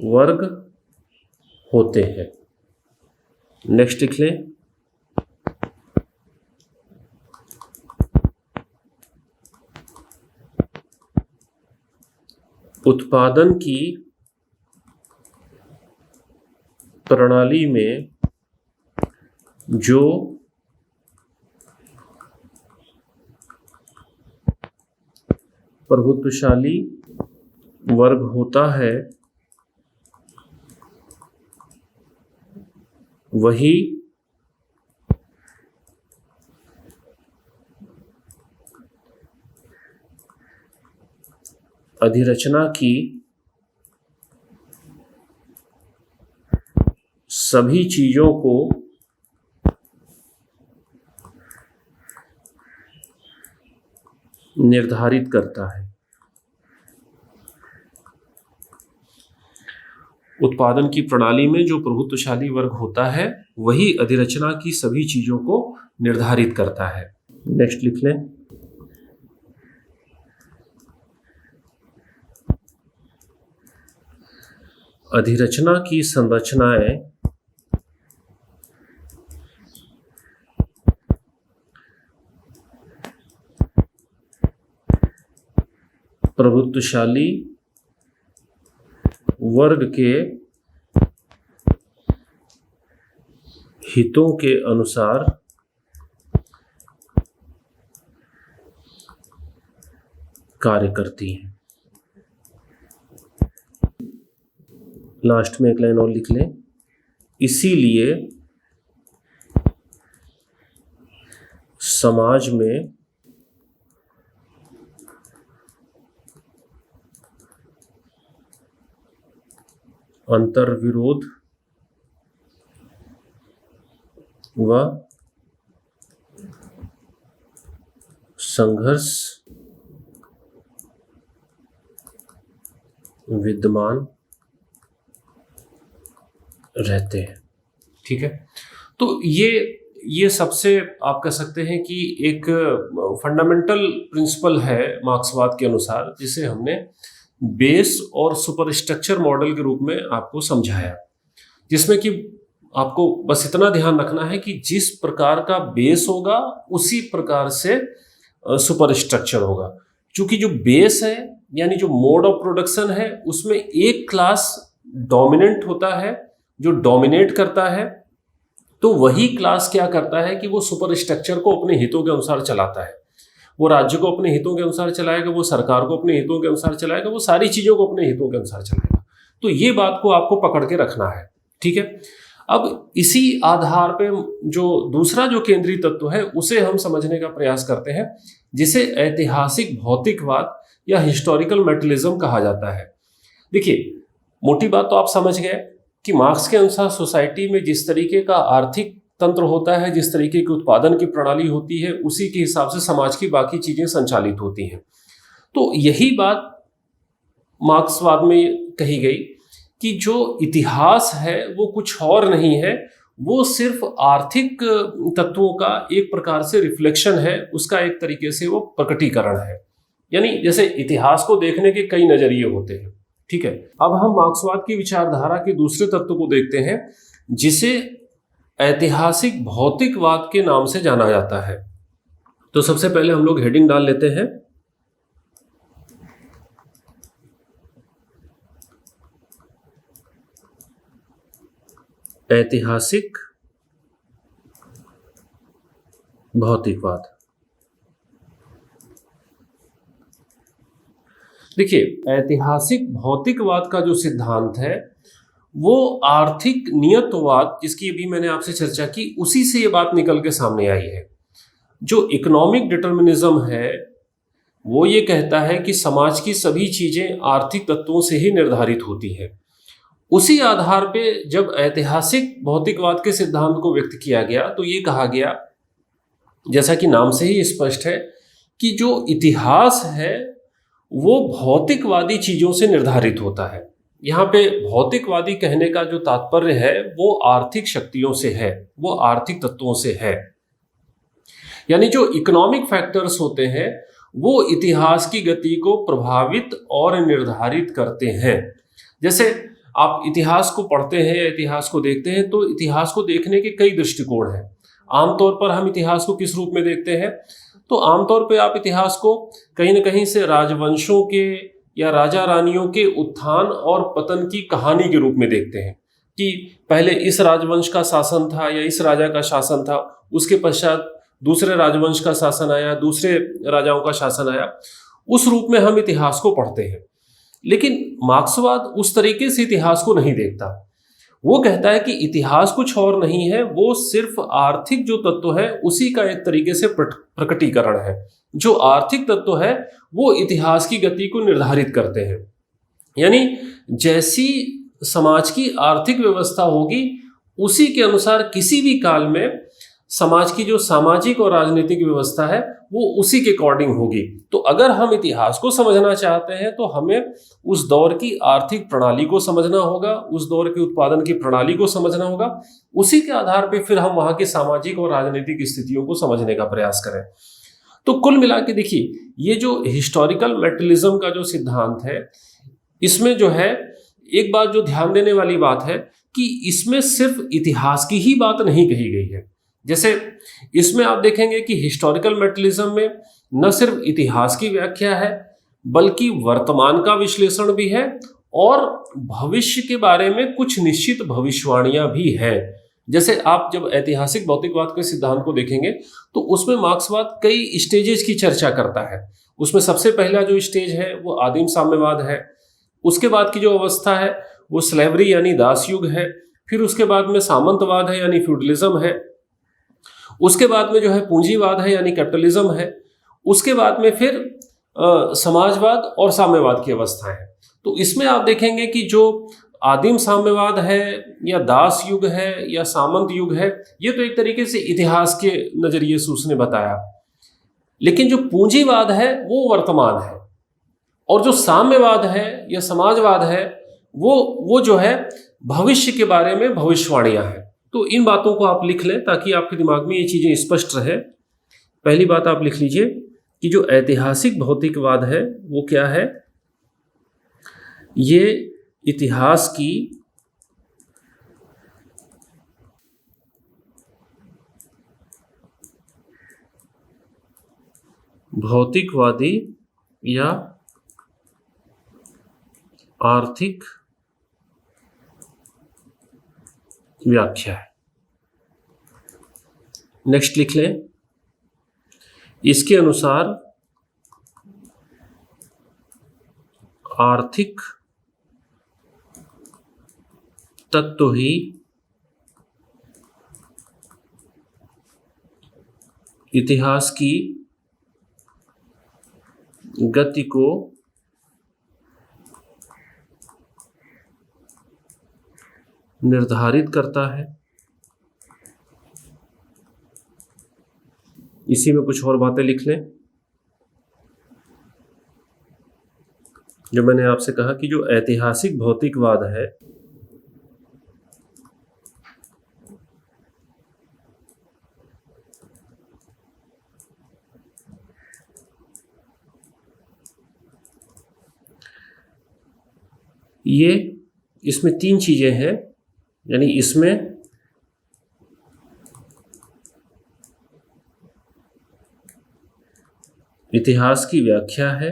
वर्ग होते हैं। नेक्स्ट लिख लें, उत्पादन की प्रणाली में जो प्रभुत्वशाली वर्ग होता है वही अधिरचना की सभी चीजों को निर्धारित करता है। उत्पादन की प्रणाली में जो प्रभुत्वशाली वर्ग होता है वही अधिरचना की सभी चीजों को निर्धारित करता है। नेक्स्ट लिख लें, अधिरचना की संरचनाएं प्रभुत्वशाली वर्ग के हितों के अनुसार कार्य करती हैं। लास्ट में एक लाइन और लिख लें, इसीलिए समाज में अंतर्विरोध व संघर्ष विद्यमान रहते हैं। ठीक है, तो ये सबसे आप कह सकते हैं कि एक फंडामेंटल प्रिंसिपल है मार्क्सवाद के अनुसार, जिसे हमने बेस और सुपरस्ट्रक्चर मॉडल के रूप में आपको समझाया, जिसमें कि आपको बस इतना ध्यान रखना है कि जिस प्रकार का बेस होगा उसी प्रकार से सुपरस्ट्रक्चर होगा। क्योंकि जो बेस है यानी जो मोड ऑफ प्रोडक्शन है, उसमें एक क्लास डोमिनेंट होता है जो डोमिनेट करता है, तो वही क्लास क्या करता है कि वो सुपरस्ट्रक्चर को अपने हितों के अनुसार चलाता है। वो राज्य को अपने हितों के अनुसार चलाएगा, वो सरकार को अपने हितों के अनुसार चलाएगा, वो सारी चीजों को अपने हितों के अनुसार चलाएगा। तो ये बात को आपको पकड़ के रखना है। ठीक है, अब इसी आधार पे जो दूसरा जो केंद्रीय तत्व है उसे हम समझने का प्रयास करते हैं, जिसे ऐतिहासिक भौतिकवाद या हिस्टोरिकल मेटलिज्म कहा जाता है। देखिए, मोटी बात तो आप समझ गए कि मार्क्स के अनुसार सोसाइटी में जिस तरीके का आर्थिक तंत्र होता है, जिस तरीके की उत्पादन की प्रणाली होती है, उसी के हिसाब से समाज की बाकी चीजें संचालित होती हैं। तो यही बात मार्क्सवाद में कही गई कि जो इतिहास है वो कुछ और नहीं है, वो सिर्फ आर्थिक तत्वों का एक प्रकार से रिफ्लेक्शन है, उसका एक तरीके से वो प्रकटीकरण है। यानी जैसे इतिहास को देखने के कई नजरिए होते हैं। ठीक है, अब हम मार्क्सवाद की विचारधारा के दूसरे तत्व को देखते हैं, जिसे ऐतिहासिक भौतिकवाद के नाम से जाना जाता है। तो सबसे पहले हम लोग हेडिंग डाल लेते हैं, ऐतिहासिक भौतिकवाद। देखिए, ऐतिहासिक भौतिकवाद का जो सिद्धांत है वो आर्थिक नियतवाद, जिसकी अभी मैंने आपसे चर्चा की, उसी से ये बात निकल के सामने आई है। जो इकोनॉमिक डिटर्मिनिज्म है वो ये कहता है कि समाज की सभी चीजें आर्थिक तत्वों से ही निर्धारित होती है। उसी आधार पे जब ऐतिहासिक भौतिकवाद के सिद्धांत को व्यक्त किया गया तो ये कहा गया, जैसा कि नाम से ही स्पष्ट है, कि जो इतिहास है वो भौतिकवादी चीजों से निर्धारित होता है। यहाँ पे भौतिकवादी कहने का जो तात्पर्य है वो आर्थिक शक्तियों से है, वो आर्थिक तत्वों से है। यानी जो इकोनॉमिक फैक्टर्स होते हैं वो इतिहास की गति को प्रभावित और निर्धारित करते हैं। जैसे आप इतिहास को पढ़ते हैं या इतिहास को देखते हैं तो इतिहास को देखने के कई दृष्टिकोण हैं। आमतौर पर हम इतिहास को किस रूप में देखते हैं? तो आमतौर पे आप इतिहास को कहीं ना कहीं से राजवंशों के या राजा रानियों के उत्थान और पतन की कहानी के रूप में देखते हैं कि पहले इस राजवंश का शासन था या इस राजा का शासन था, उसके पश्चात दूसरे राजवंश का शासन आया, दूसरे राजाओं का शासन आया। उस रूप में हम इतिहास को पढ़ते हैं। लेकिन मार्क्सवाद उस तरीके से इतिहास को नहीं देखता। वो कहता है कि इतिहास कुछ और नहीं है, वो सिर्फ आर्थिक जो तत्व है उसी का एक तरीके से प्रकटीकरण है। जो आर्थिक तत्व है वो इतिहास की गति को निर्धारित करते हैं। यानी जैसी समाज की आर्थिक व्यवस्था होगी उसी के अनुसार किसी भी काल में समाज की जो सामाजिक और राजनीतिक व्यवस्था है वो उसी के अकॉर्डिंग होगी। तो अगर हम इतिहास को समझना चाहते हैं तो हमें उस दौर की आर्थिक प्रणाली को समझना होगा, उस दौर की उत्पादन की प्रणाली को समझना होगा। उसी के आधार पर फिर हम वहाँ की सामाजिक और राजनीतिक स्थितियों को समझने का प्रयास करें। तो कुल मिला के देखिए, ये जो हिस्टोरिकल मेटलिज्म का जो सिद्धांत है, इसमें जो है एक बात जो ध्यान देने वाली बात है कि इसमें सिर्फ इतिहास की ही बात नहीं कही गई है। जैसे इसमें आप देखेंगे कि हिस्टोरिकल मेटलिज्म में न सिर्फ इतिहास की व्याख्या है बल्कि वर्तमान का विश्लेषण भी है और भविष्य के बारे में कुछ निश्चित भविष्यवाणियां भी हैं। जैसे आप जब ऐतिहासिक भौतिकवाद के सिद्धांत को देखेंगे तो उसमें मार्क्सवाद कई स्टेजेस की चर्चा करता है। उसमें सबसे पहला जो स्टेज है वो आदिम साम्यवाद है। उसके बाद की जो अवस्था है वो स्लेवरी यानी दास युग है। फिर उसके बाद में सामंतवाद है यानी फ्यूडलिज्म है। उसके बाद में जो है पूंजीवाद है यानी कैपिटलिज्म है। उसके बाद में फिर समाजवाद और साम्यवाद की अवस्था है। तो इसमें आप देखेंगे कि जो आदिम साम्यवाद है या दास युग है या सामंत युग है, ये तो एक तरीके से इतिहास के नजरिए से उसने बताया। लेकिन जो पूंजीवाद है वो वर्तमान है, और जो साम्यवाद है या समाजवाद है वो जो है भविष्य के बारे में भविष्यवाणियां हैं। तो इन बातों को आप लिख लें ताकि आपके दिमाग में ये चीजें स्पष्ट रहे। पहली बात आप लिख लीजिए कि जो ऐतिहासिक भौतिकवाद है वो क्या है? ये इतिहास की भौतिकवादी या आर्थिक व्याख्या है। नेक्स्ट लिख लें, इसके अनुसार आर्थिक तत्व ही इतिहास की गति को निर्धारित करता है। इसी में कुछ और बातें लिख लें जो मैंने आपसे कहा कि जो ऐतिहासिक भौतिकवाद है ये, इसमें तीन चीजें हैं, यानी इसमें इतिहास की व्याख्या है,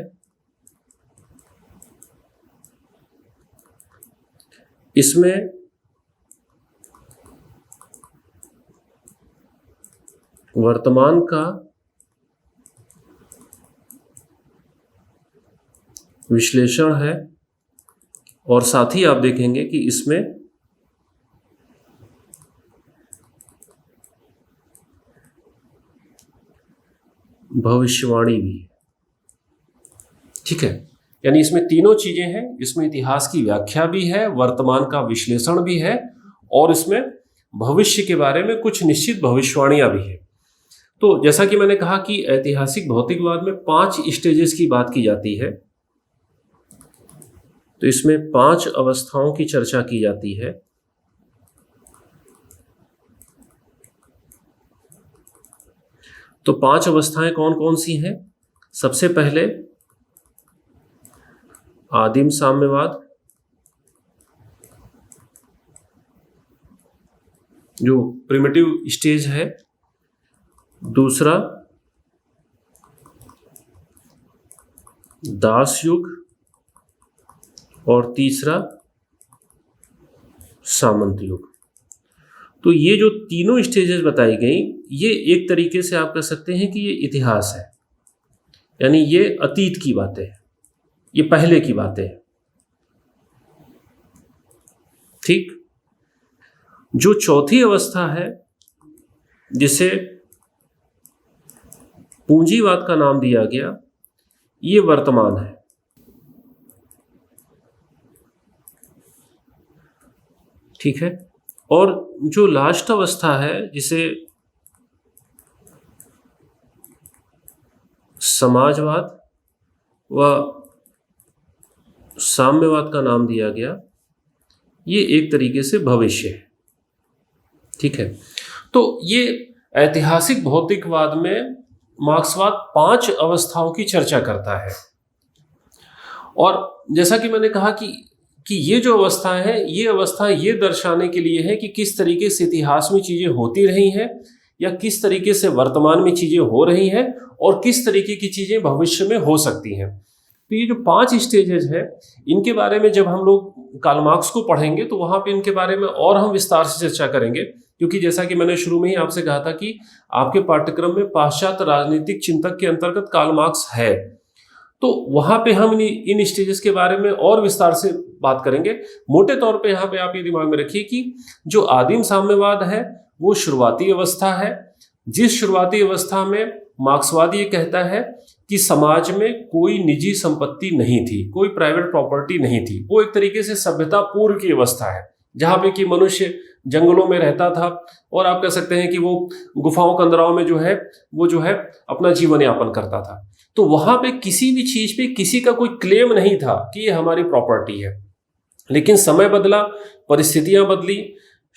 इसमें वर्तमान का विश्लेषण है, और साथ ही आप देखेंगे कि इसमें भविष्यवाणी भी है। ठीक है, यानी इसमें तीनों चीजें हैं। इसमें इतिहास की व्याख्या भी है, वर्तमान का विश्लेषण भी है, और इसमें भविष्य के बारे में कुछ निश्चित भविष्यवाणियां भी है। तो जैसा कि मैंने कहा कि ऐतिहासिक भौतिकवाद में 5 स्टेजेस की बात की जाती है, तो इसमें 5 अवस्थाओं की चर्चा की जाती है। तो 5 अवस्थाएं कौन कौन सी हैं? सबसे पहले आदिम साम्यवाद, जो प्रिमिटिव स्टेज है। दूसरा दास युग, और तीसरा सामंत युग। तो ये जो तीनों स्टेजेस बताई गई, ये एक तरीके से आप कह सकते हैं कि ये इतिहास है, यानी ये अतीत की बातें हैं, ये पहले की बातें हैं। ठीक। जो चौथी अवस्था है जिसे पूंजीवाद का नाम दिया गया, ये वर्तमान है। ठीक है। और जो लास्ट अवस्था है जिसे समाजवाद व साम्यवाद का नाम दिया गया, ये एक तरीके से भविष्य है। ठीक है। तो ये ऐतिहासिक भौतिकवाद में मार्क्सवाद 5 अवस्थाओं की चर्चा करता है, और जैसा कि मैंने कहा कि ये जो अवस्थाएं हैं, ये अवस्था ये दर्शाने के लिए है कि किस तरीके से इतिहास में चीजें होती रही हैं, या किस तरीके से वर्तमान में चीजें हो रही हैं, और किस तरीके की चीजें भविष्य में हो सकती हैं। तो ये जो 5 स्टेजेस हैं, इनके बारे में जब हम लोग कार्ल मार्क्स को पढ़ेंगे तो वहां पे इनके बारे में और हम विस्तार से चर्चा करेंगे, क्योंकि जैसा कि मैंने शुरू में ही आपसे कहा था कि आपके पाठ्यक्रम में पाश्चात्य राजनीतिक चिंतक के अंतर्गत कार्ल मार्क्स है, तो वहां पे हम इन स्टेजेस के बारे में और विस्तार से बात करेंगे। मोटे तौर पे यहाँ पे आप ये दिमाग में रखिए कि जो आदिम साम्यवाद है वो शुरुआती अवस्था है, जिस शुरुआती अवस्था में मार्क्सवाद ये कहता है कि समाज में कोई निजी संपत्ति नहीं थी, कोई प्राइवेट प्रॉपर्टी नहीं थी। वो एक तरीके से सभ्यता पूर्व की अवस्था है, जहाँ पे कि मनुष्य जंगलों में रहता था और आप कह सकते हैं कि वो गुफाओं कंदराओं में जो है अपना जीवन यापन करता था। तो वहां पे किसी भी चीज पे किसी का कोई क्लेम नहीं था कि ये हमारी प्रॉपर्टी है। लेकिन समय बदला, परिस्थितियां बदली,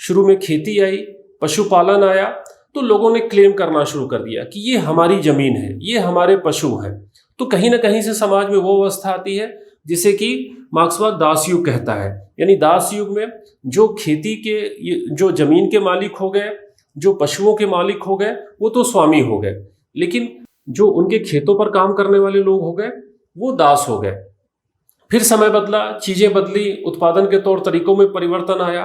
शुरू में खेती आई, पशुपालन आया, तो लोगों ने क्लेम करना शुरू कर दिया कि ये हमारी जमीन है, ये हमारे पशु हैं। तो कहीं ना कहीं से समाज में वो अवस्था आती है जिसे कि मार्क्सवाद दास युग कहता है। यानी दास युग में जो खेती के जो जमीन के मालिक हो गए, जो पशुओं के मालिक हो गए, वो तो स्वामी हो गए, लेकिन जो उनके खेतों पर काम करने वाले लोग हो गए वो दास हो गए। फिर समय बदला, चीजें बदली, उत्पादन के तौर तरीकों में परिवर्तन आया,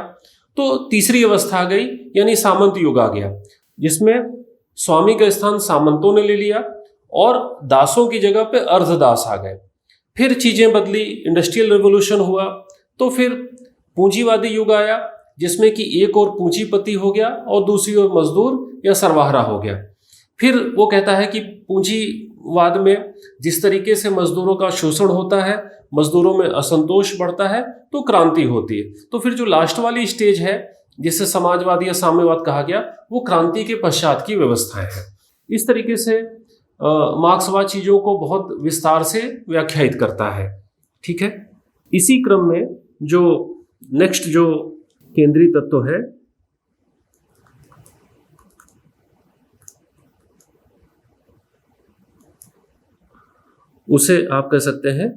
तो तीसरी अवस्था आ गई, यानी सामंत युग आ गया, जिसमें स्वामी का स्थान सामंतों ने ले लिया और दासों की जगह पे अर्धदास आ गए। फिर चीजें बदली, इंडस्ट्रियल रिवॉल्यूशन हुआ, तो फिर पूंजीवादी युग आया, जिसमें कि एक और पूंजीपति हो गया और दूसरी ओर मजदूर या सरवाहरा हो गया। फिर वो कहता है कि पूंजीवाद में जिस तरीके से मजदूरों का शोषण होता है, मजदूरों में असंतोष बढ़ता है, तो क्रांति होती है। तो फिर जो लास्ट वाली स्टेज है, जिसे समाजवाद या साम्यवाद कहा गया, वो क्रांति के पश्चात की व्यवस्थाएं हैं। इस तरीके से मार्क्सवाद चीजों को बहुत विस्तार से व्याख्यायित करता है। ठीक है, इसी क्रम में जो नेक्स्ट जो केंद्रीय तत्व है उसे आप कह सकते हैं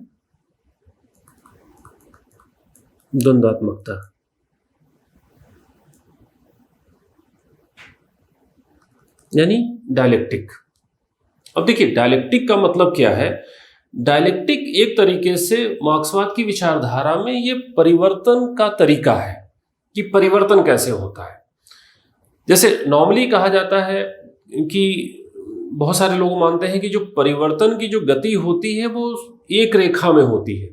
द्वंद्वात्मकता। यानी डायलेक्टिक। अब देखिए, डायलेक्टिक का मतलब क्या है? डायलेक्टिक एक तरीके से मार्क्सवाद की विचारधारा में ये परिवर्तन का तरीका है कि परिवर्तन कैसे होता है। जैसे नॉर्मली कहा जाता है कि बहुत सारे लोग मानते हैं कि जो परिवर्तन की जो गति होती है वो एक रेखा में होती है,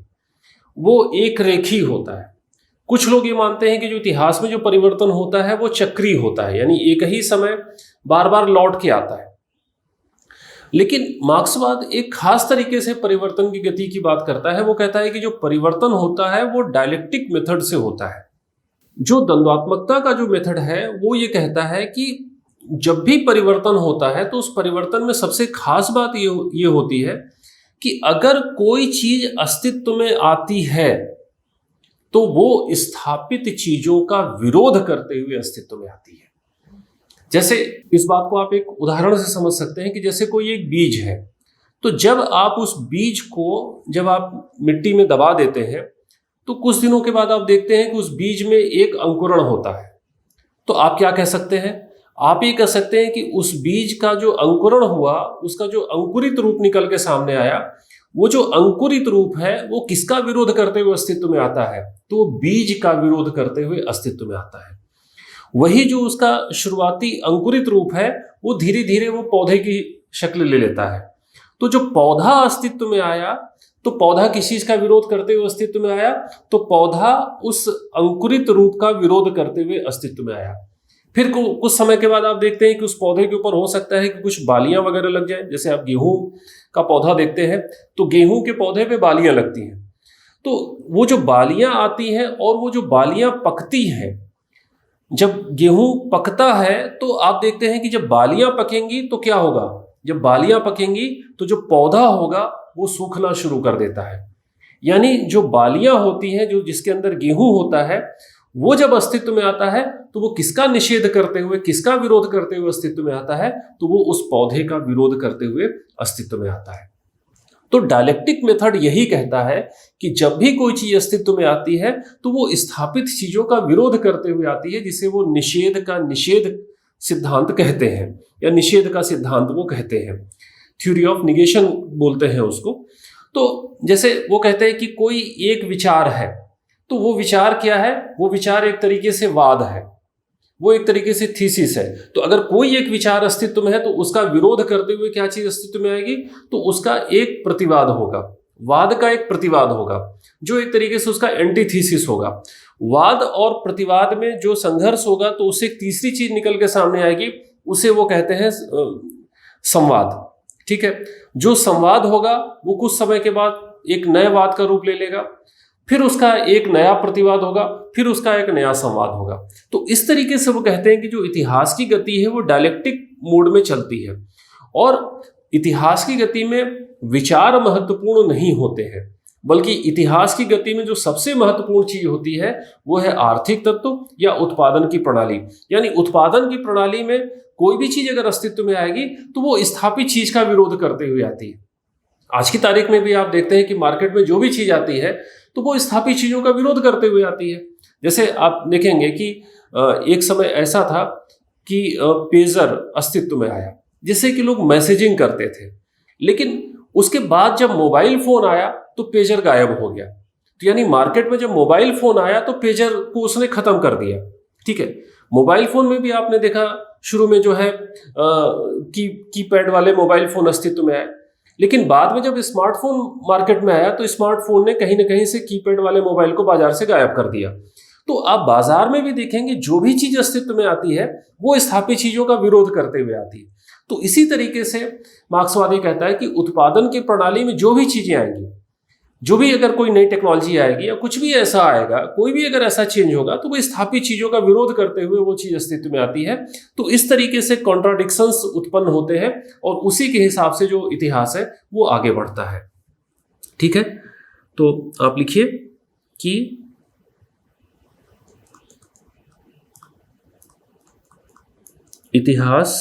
वो एक रेखी होता है। कुछ लोग ये मानते हैं कि जो इतिहास में जो परिवर्तन होता है वो चक्रीय होता है, यानी एक ही समय बार बार लौट के आता है। लेकिन मार्क्सवाद एक खास तरीके से परिवर्तन की गति की बात करता है। वो कहता है कि जो परिवर्तन होता है वो डायलेक्टिक मेथड से होता है। जो द्वंद्वात्मकता का जो मेथड है वो ये कहता है कि जब भी परिवर्तन होता है तो उस परिवर्तन में सबसे खास बात ये होती है कि अगर कोई चीज अस्तित्व में आती है तो वो स्थापित चीजों का विरोध करते हुए अस्तित्व में आती है। जैसे इस बात को आप एक उदाहरण से समझ सकते हैं कि जैसे कोई एक बीज है, तो जब आप उस बीज को जब आप मिट्टी में दबा देते हैं तो कुछ दिनों के बाद आप देखते हैं कि उस बीज में एक अंकुरण होता है। तो आप क्या कह सकते हैं? आप ये कह सकते हैं कि उस बीज का जो अंकुरण हुआ, उसका जो अंकुरित रूप निकल के सामने आया, वो जो अंकुरित रूप है वो किसका विरोध करते हुए अस्तित्व में आता है? तो वो बीज का विरोध करते हुए अस्तित्व में आता है। वही जो उसका शुरुआती अंकुरित रूप है वो धीरे धीरे वो पौधे की शक्ल ले लेता है। तो जो पौधा अस्तित्व में आया, तो पौधा किस चीज का विरोध करते हुए अस्तित्व में आया? तो पौधा उस अंकुरित रूप का विरोध करते हुए अस्तित्व में आया। फिर कुछ समय के बाद आप देखते हैं कि उस पौधे के ऊपर हो सकता है कि कुछ बालियां वगैरह लग जाए। जैसे आप गेहूं का पौधा देखते हैं तो गेहूं के पौधे पे बालियां लगती हैं। तो वो जो बालियां आती हैं और वो जो बालियां पकती हैं, जब गेहूं पकता है तो आप देखते हैं कि जब बालियां पकेंगी तो क्या होगा? जब बालियां पकेंगी तो जो पौधा होगा वो सूखना शुरू कर देता है। यानी जो बालियां होती हैं, जो जिसके अंदर गेहूं होता है, वो जब अस्तित्व में आता है तो वो किसका निषेध करते हुए, किसका विरोध करते हुए अस्तित्व में आता है? तो वो उस पौधे का विरोध करते हुए अस्तित्व में आता है। तो डायलेक्टिक मेथड यही कहता है कि जब भी कोई चीज अस्तित्व में आती है तो वो स्थापित चीजों का विरोध करते हुए आती है, जिसे वो निषेध सिद्धांत कहते हैं, या निषेध का सिद्धांत वो कहते हैं। थ्योरी ऑफ निगेशन बोलते हैं उसको। तो जैसे वो कहते हैं कि कोई एक विचार है, तो वो विचार क्या है? वो विचार एक तरीके से वाद है, वो एक तरीके से थीसिस है। तो अगर कोई एक विचार अस्तित्व में है तो उसका विरोध करते हुए क्या चीज अस्तित्व में आएगी? तो उसका एक प्रतिवाद होगा, वाद का एक प्रतिवाद होगा, जो एक तरीके से उसका एंटीथीसिस होगा। वाद और प्रतिवाद में जो संघर्ष होगा तो उससे एक तीसरी चीज निकल के सामने आएगी, उसे वो कहते हैं संवाद। ठीक है। जो संवाद होगा वो कुछ समय के बाद एक नए वाद का रूप ले लेगा, फिर उसका एक नया प्रतिवाद होगा, फिर उसका एक नया संवाद होगा। तो इस तरीके से वो कहते हैं कि जो इतिहास की गति है वो डायलेक्टिक मोड में चलती है, और इतिहास की गति में विचार महत्वपूर्ण नहीं होते हैं, बल्कि इतिहास की गति में जो सबसे महत्वपूर्ण चीज होती है वो है आर्थिक तत्व या उत्पादन की प्रणाली। यानी उत्पादन की प्रणाली में कोई भी चीज अगर अस्तित्व में आएगी तो वो स्थापित चीज का विरोध करते हुए आती है। आज की तारीख में भी आप देखते हैं कि मार्केट में जो भी चीज आती है तो वो स्थापित चीजों का विरोध करते हुए आती है। जैसे आप देखेंगे कि एक समय ऐसा था कि पेजर अस्तित्व में आया जिससे कि लोग मैसेजिंग करते थे, लेकिन उसके बाद जब मोबाइल फोन आया तो पेजर गायब हो गया। तो यानी मार्केट में जब मोबाइल फोन आया तो पेजर को उसने खत्म कर दिया। ठीक है, मोबाइल फोन में भी आपने देखा शुरू में जो है कीपैड वाले मोबाइल फोन अस्तित्व में आए, लेकिन बाद में जब स्मार्टफोन मार्केट में आया तो स्मार्टफोन ने कहीं ना कहीं से कीपैड वाले मोबाइल को बाजार से गायब कर दिया। तो आप बाजार में भी देखेंगे जो भी चीज अस्तित्व में आती है वो स्थापित चीजों का विरोध करते हुए आती है। तो इसी तरीके से मार्क्सवादी कहता है कि उत्पादन की प्रणाली में जो भी चीजें आएंगी, जो भी अगर कोई नई टेक्नोलॉजी आएगी या कुछ भी ऐसा आएगा, कोई भी अगर ऐसा चेंज होगा तो वो स्थापित चीजों का विरोध करते हुए वो चीज अस्तित्व में आती है। तो इस तरीके से कॉन्ट्राडिक्शंस उत्पन्न होते हैं और उसी के हिसाब से जो इतिहास है वो आगे बढ़ता है। ठीक है, तो आप लिखिए कि इतिहास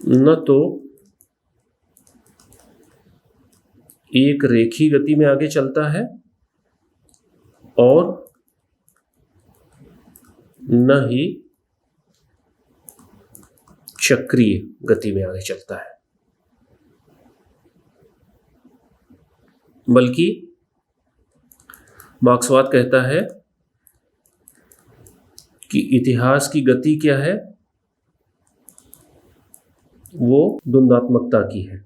न तो एक रेखीय गति में आगे चलता है और न ही चक्रीय गति में आगे चलता है, बल्कि मार्क्सवाद कहता है कि इतिहास की गति क्या है, वो द्वंद्वात्मकता की है,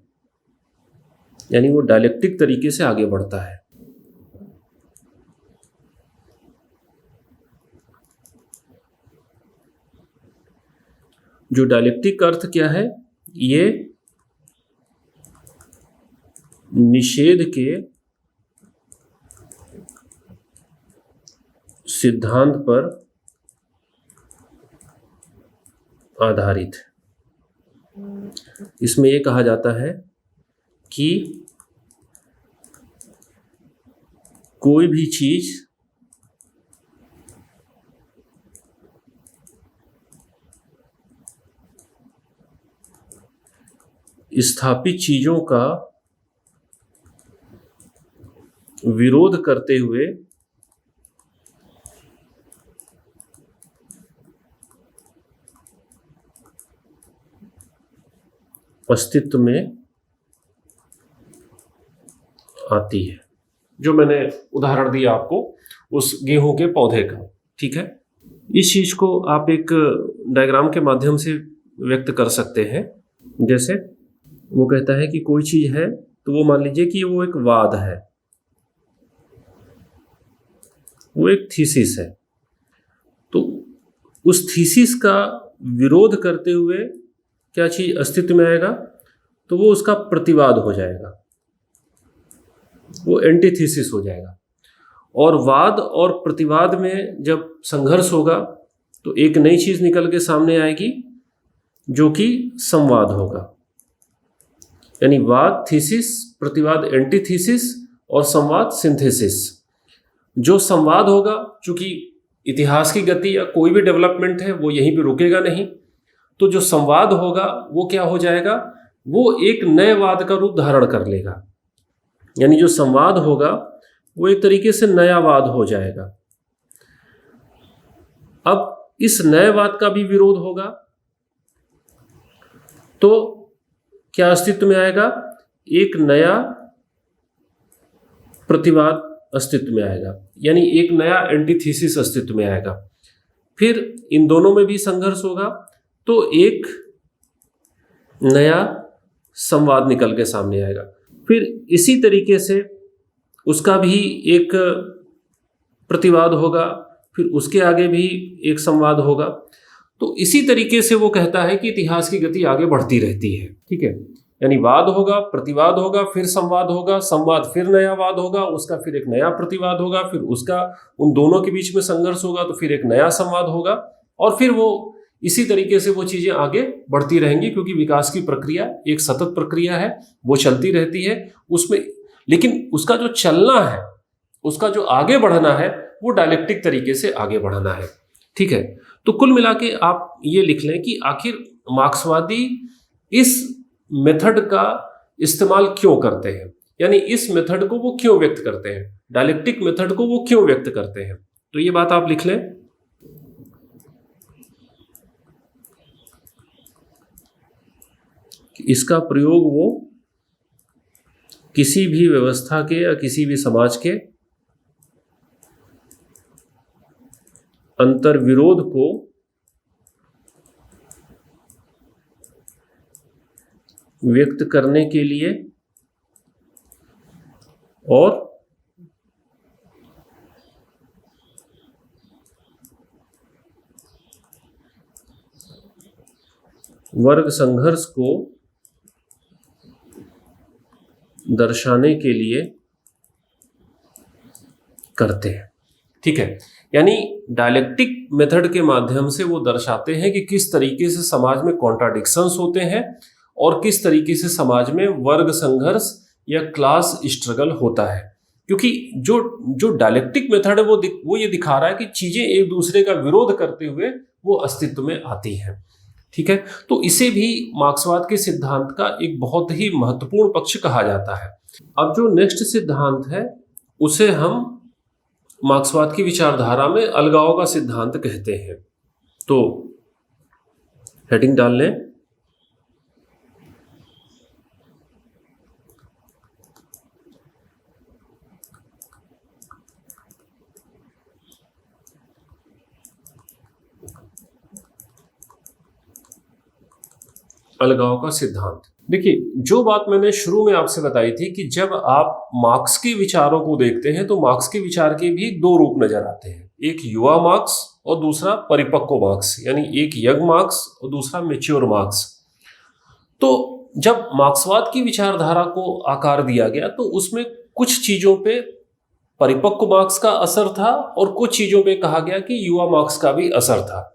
यानी वो डायलेक्टिक तरीके से आगे बढ़ता है। जो डायलेक्टिक अर्थ क्या है, ये निषेध के सिद्धांत पर आधारित है। इसमें यह कहा जाता है कि कोई भी चीज स्थापित चीजों का विरोध करते हुए अस्तित्व में आती है। जो मैंने उदाहरण दिया आपको उस गेहूं के पौधे का, ठीक है, इस चीज को आप एक डायग्राम के माध्यम से व्यक्त कर सकते हैं। जैसे वो कहता है कि कोई चीज है तो वो मान लीजिए कि वो एक वाद है, वो एक थीसिस है, तो उस थीसिस का विरोध करते हुए क्या चीज अस्तित्व में आएगा, तो वो उसका प्रतिवाद हो जाएगा, वो एंटीथीसिस हो जाएगा। और वाद और प्रतिवाद में जब संघर्ष होगा तो एक नई चीज निकल के सामने आएगी जो कि संवाद होगा। यानी वाद थीसिस, प्रतिवाद एंटीथीसिस और संवाद सिंथेसिस। जो संवाद होगा, चूंकि इतिहास की गति या कोई भी डेवलपमेंट है वो यहीं पे रुकेगा नहीं, तो जो संवाद होगा वो क्या हो जाएगा, वो एक नए वाद का रूप धारण कर लेगा। यानी जो संवाद होगा वो एक तरीके से नया वाद हो जाएगा। अब इस नए वाद का भी विरोध होगा तो क्या अस्तित्व में आएगा, एक नया प्रतिवाद अस्तित्व में आएगा, यानी एक नया एंटीथीसिस अस्तित्व में आएगा। फिर इन दोनों में भी संघर्ष होगा तो एक नया संवाद निकल के सामने आएगा। फिर इसी तरीके से उसका भी एक प्रतिवाद होगा, फिर उसके आगे भी एक संवाद होगा। तो इसी तरीके से वो कहता है कि इतिहास की गति आगे बढ़ती रहती है। ठीक है, यानी वाद होगा, प्रतिवाद होगा, फिर संवाद होगा, संवाद फिर नया वाद होगा, उसका फिर एक नया प्रतिवाद होगा, फिर उसका उन दोनों के बीच में संघर्ष होगा तो फिर एक नया संवाद होगा, और फिर वो इसी तरीके से वो चीजें आगे बढ़ती रहेंगी, क्योंकि विकास की प्रक्रिया एक सतत प्रक्रिया है, वो चलती रहती है उसमें। लेकिन उसका जो चलना है, उसका जो आगे बढ़ना है, वो डायलेक्टिक तरीके से आगे बढ़ना है। ठीक है, तो कुल मिला के आप ये लिख लें कि आखिर मार्क्सवादी इस मेथड का इस्तेमाल क्यों करते हैं, यानी इस मेथड को वो क्यों व्यक्त करते हैं, डायलेक्टिक मेथड को वो क्यों व्यक्त करते हैं। तो ये बात आप लिख लें। इसका प्रयोग वो किसी भी व्यवस्था के या किसी भी समाज के अंतर्विरोध को व्यक्त करने के लिए और वर्ग संघर्ष को दर्शाने के लिए करते हैं। ठीक है, यानी डायलेक्टिक मेथड के माध्यम से वो दर्शाते हैं कि किस तरीके से समाज में कॉन्ट्राडिक्शंस होते हैं और किस तरीके से समाज में वर्ग संघर्ष या क्लास स्ट्रगल होता है। क्योंकि जो डायलेक्टिक मेथड है वो ये दिखा रहा है कि चीजें एक दूसरे का विरोध करते हुए वो अस्तित्व में आती हैं। ठीक है, तो इसे भी मार्क्सवाद के सिद्धांत का एक बहुत ही महत्वपूर्ण पक्ष कहा जाता है। अब जो नेक्स्ट सिद्धांत है उसे हम मार्क्सवाद की विचारधारा में अलगाव का सिद्धांत कहते हैं। तो हेडिंग डाल लें, अलगाव का सिद्धांत। देखिए, जो बात मैंने शुरू में आपसे बताई थी कि जब आप मार्क्स के विचारों को देखते हैं तो मार्क्स के विचार के भी दो रूप नजर आते हैं, एक युवा मार्क्स और दूसरा परिपक्व मार्क्स, यानी एक यंग मार्क्स और दूसरा मैच्योर मार्क्स। तो जब मार्क्सवाद की विचारधारा को आकार दिया गया तो उसमें कुछ चीजों पे परिपक्व मार्क्स का असर था और कुछ चीजों पे कहा गया कि युवा मार्क्स का भी असर था।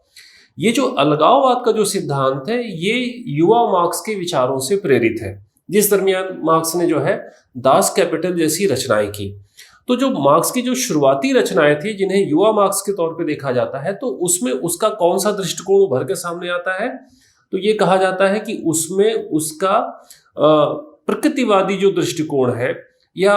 ये जो अलगाववाद का जो सिद्धांत है ये युवा मार्क्स के विचारों से प्रेरित है, जिस दरमियान मार्क्स ने जो है दास कैपिटल जैसी रचनाएं की। तो जो मार्क्स की जो शुरुआती रचनाएं थी जिन्हें युवा मार्क्स के तौर पे देखा जाता है, तो उसमें उसका कौन सा दृष्टिकोण उभर के सामने आता है, तो ये कहा जाता है कि उसमें उसका प्रकृतिवादी जो दृष्टिकोण है या